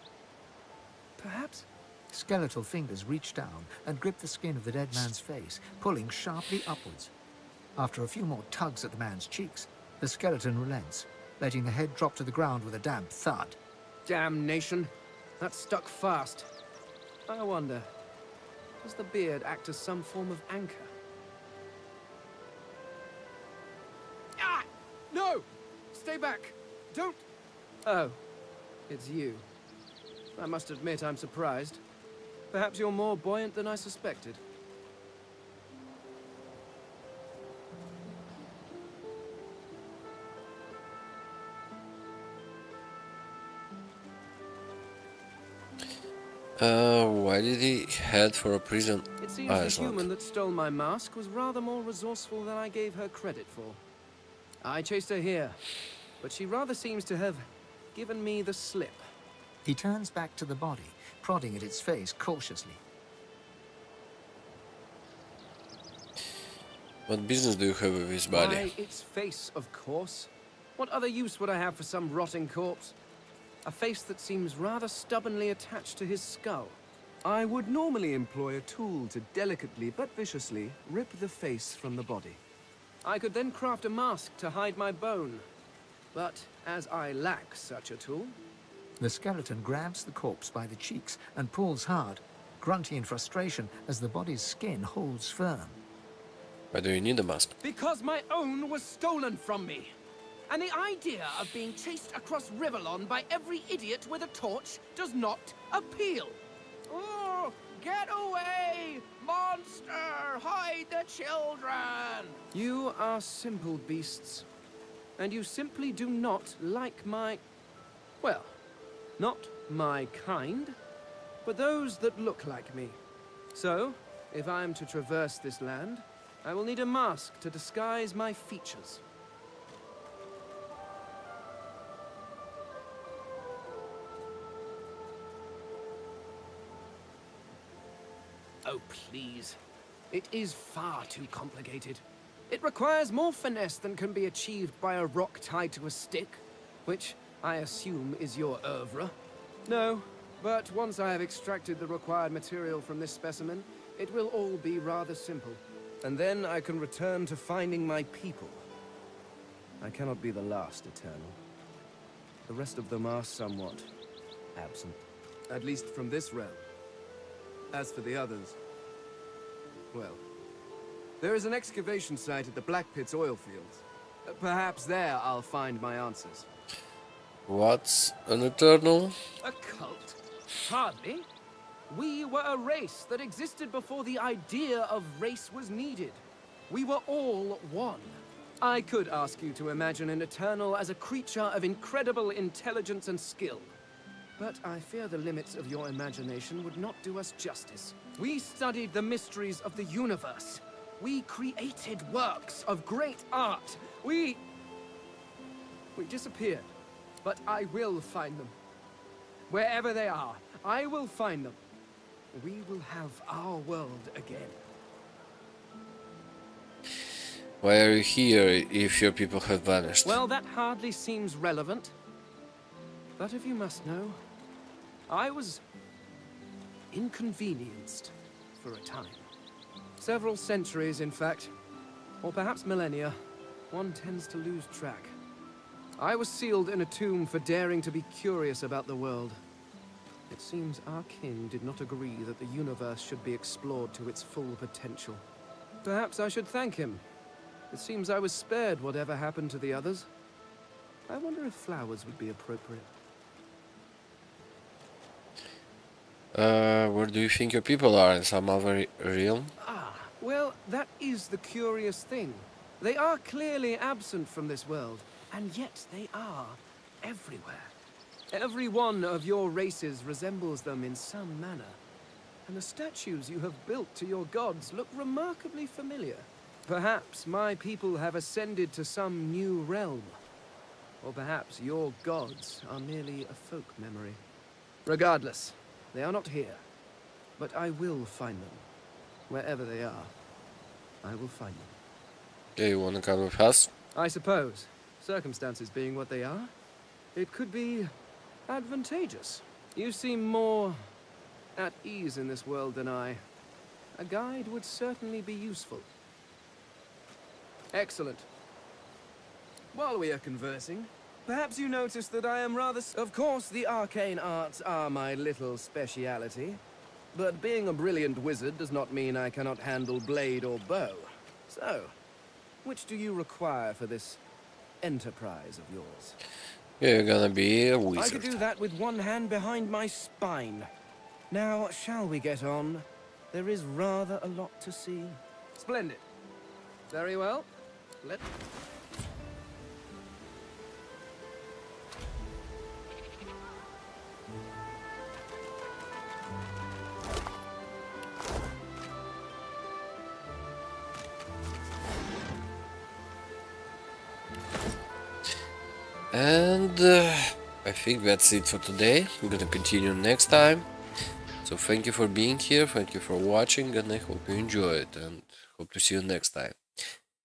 Perhaps... Skeletal fingers reach down and grip the skin of the dead man's face, pulling sharply upwards. After a few more tugs at the man's cheeks, the skeleton relents, letting the head drop to the ground with a damp thud. Damnation. That stuck fast. I wonder, does the beard act as some form of anchor? Ah! No! Stay back! Don't... Oh, it's you. I must admit I'm surprised. Perhaps you're more buoyant than I suspected. Why did he head for a prison It seems island? the human that stole my mask was rather more resourceful than I gave her credit for. I chased her here, but she rather seems to have given me the slip. He turns back to the body, prodding at its face cautiously. What business do you have with his body? Why, its face, of course. What other use would I have for some rotting corpse? A face that seems rather stubbornly attached to his skull. I would normally employ a tool to delicately but viciously rip the face from the body. I could then craft a mask to hide my bone. But as I lack such a tool... The skeleton grabs the corpse by the cheeks and pulls hard, grunting in frustration as the body's skin holds firm. Why do you need a mask? Because my own was stolen from me. And the idea of being chased across Rivellon by every idiot with a torch does not appeal. Oh, get away! Monster! Hide the children! You are simple beasts. And you simply do not like my... Well, not my kind, but those that look like me. So, if I am to traverse this land, I will need a mask to disguise my features. Oh, please. It is far too complicated. It requires more finesse than can be achieved by a rock tied to a stick, which I assume is your oeuvre. No, but once I have extracted the required material from this specimen, it will all be rather simple. And then I can return to finding my people. I cannot be the last Eternal. The rest of them are somewhat absent. At least from this realm. As for the others, well, there is an excavation site at the Black Pit's oil fields. Perhaps there I'll find my answers. What's an Eternal? A cult? Hardly. We were a race that existed before the idea of race was needed. We were all one. I could ask you to imagine an Eternal as a creature of incredible intelligence and skill. But I fear the limits of your imagination would not do us justice. We studied the mysteries of the universe. We created works of great art. We disappeared. But I will find them. Wherever they are, I will find them. We will have our world again. Why are you here if your people have vanished? Well, that hardly seems relevant. But if you must know, I was inconvenienced for a time. Several centuries, in fact. Or perhaps millennia. One tends to lose track. I was sealed in a tomb for daring to be curious about the world. It seems our king did not agree that the universe should be explored to its full potential. Perhaps I should thank him. It seems I was spared whatever happened to the others. I wonder if flowers would be appropriate. Where do you think your people are? In some other realm? Well, that is the curious thing. They are clearly absent from this world, and yet they are everywhere. Every one of your races resembles them in some manner. And the statues you have built to your gods look remarkably familiar. Perhaps my people have ascended to some new realm. Or perhaps your gods are merely a folk memory. Regardless, they are not here. But I will find them. Wherever they are, I will find them. Yeah, you wanna come with us? I suppose, circumstances being what they are, it could be advantageous. You seem more at ease in this world than I. A guide would certainly be useful. Excellent. While we are conversing, perhaps you notice that I am rather... Of course, the arcane arts are my little speciality. But being a brilliant wizard does not mean I cannot handle blade or bow. So, which do you require for this enterprise of yours? Yeah, you're gonna be a I wizard. could do that with one hand behind my spine. Now, shall we get on? There is rather a lot to see. Splendid. Very well. Let... And I think that's it for today. We're gonna continue next time. So thank you for being here, thank you for watching, and I hope you enjoy it, and hope to see you next time.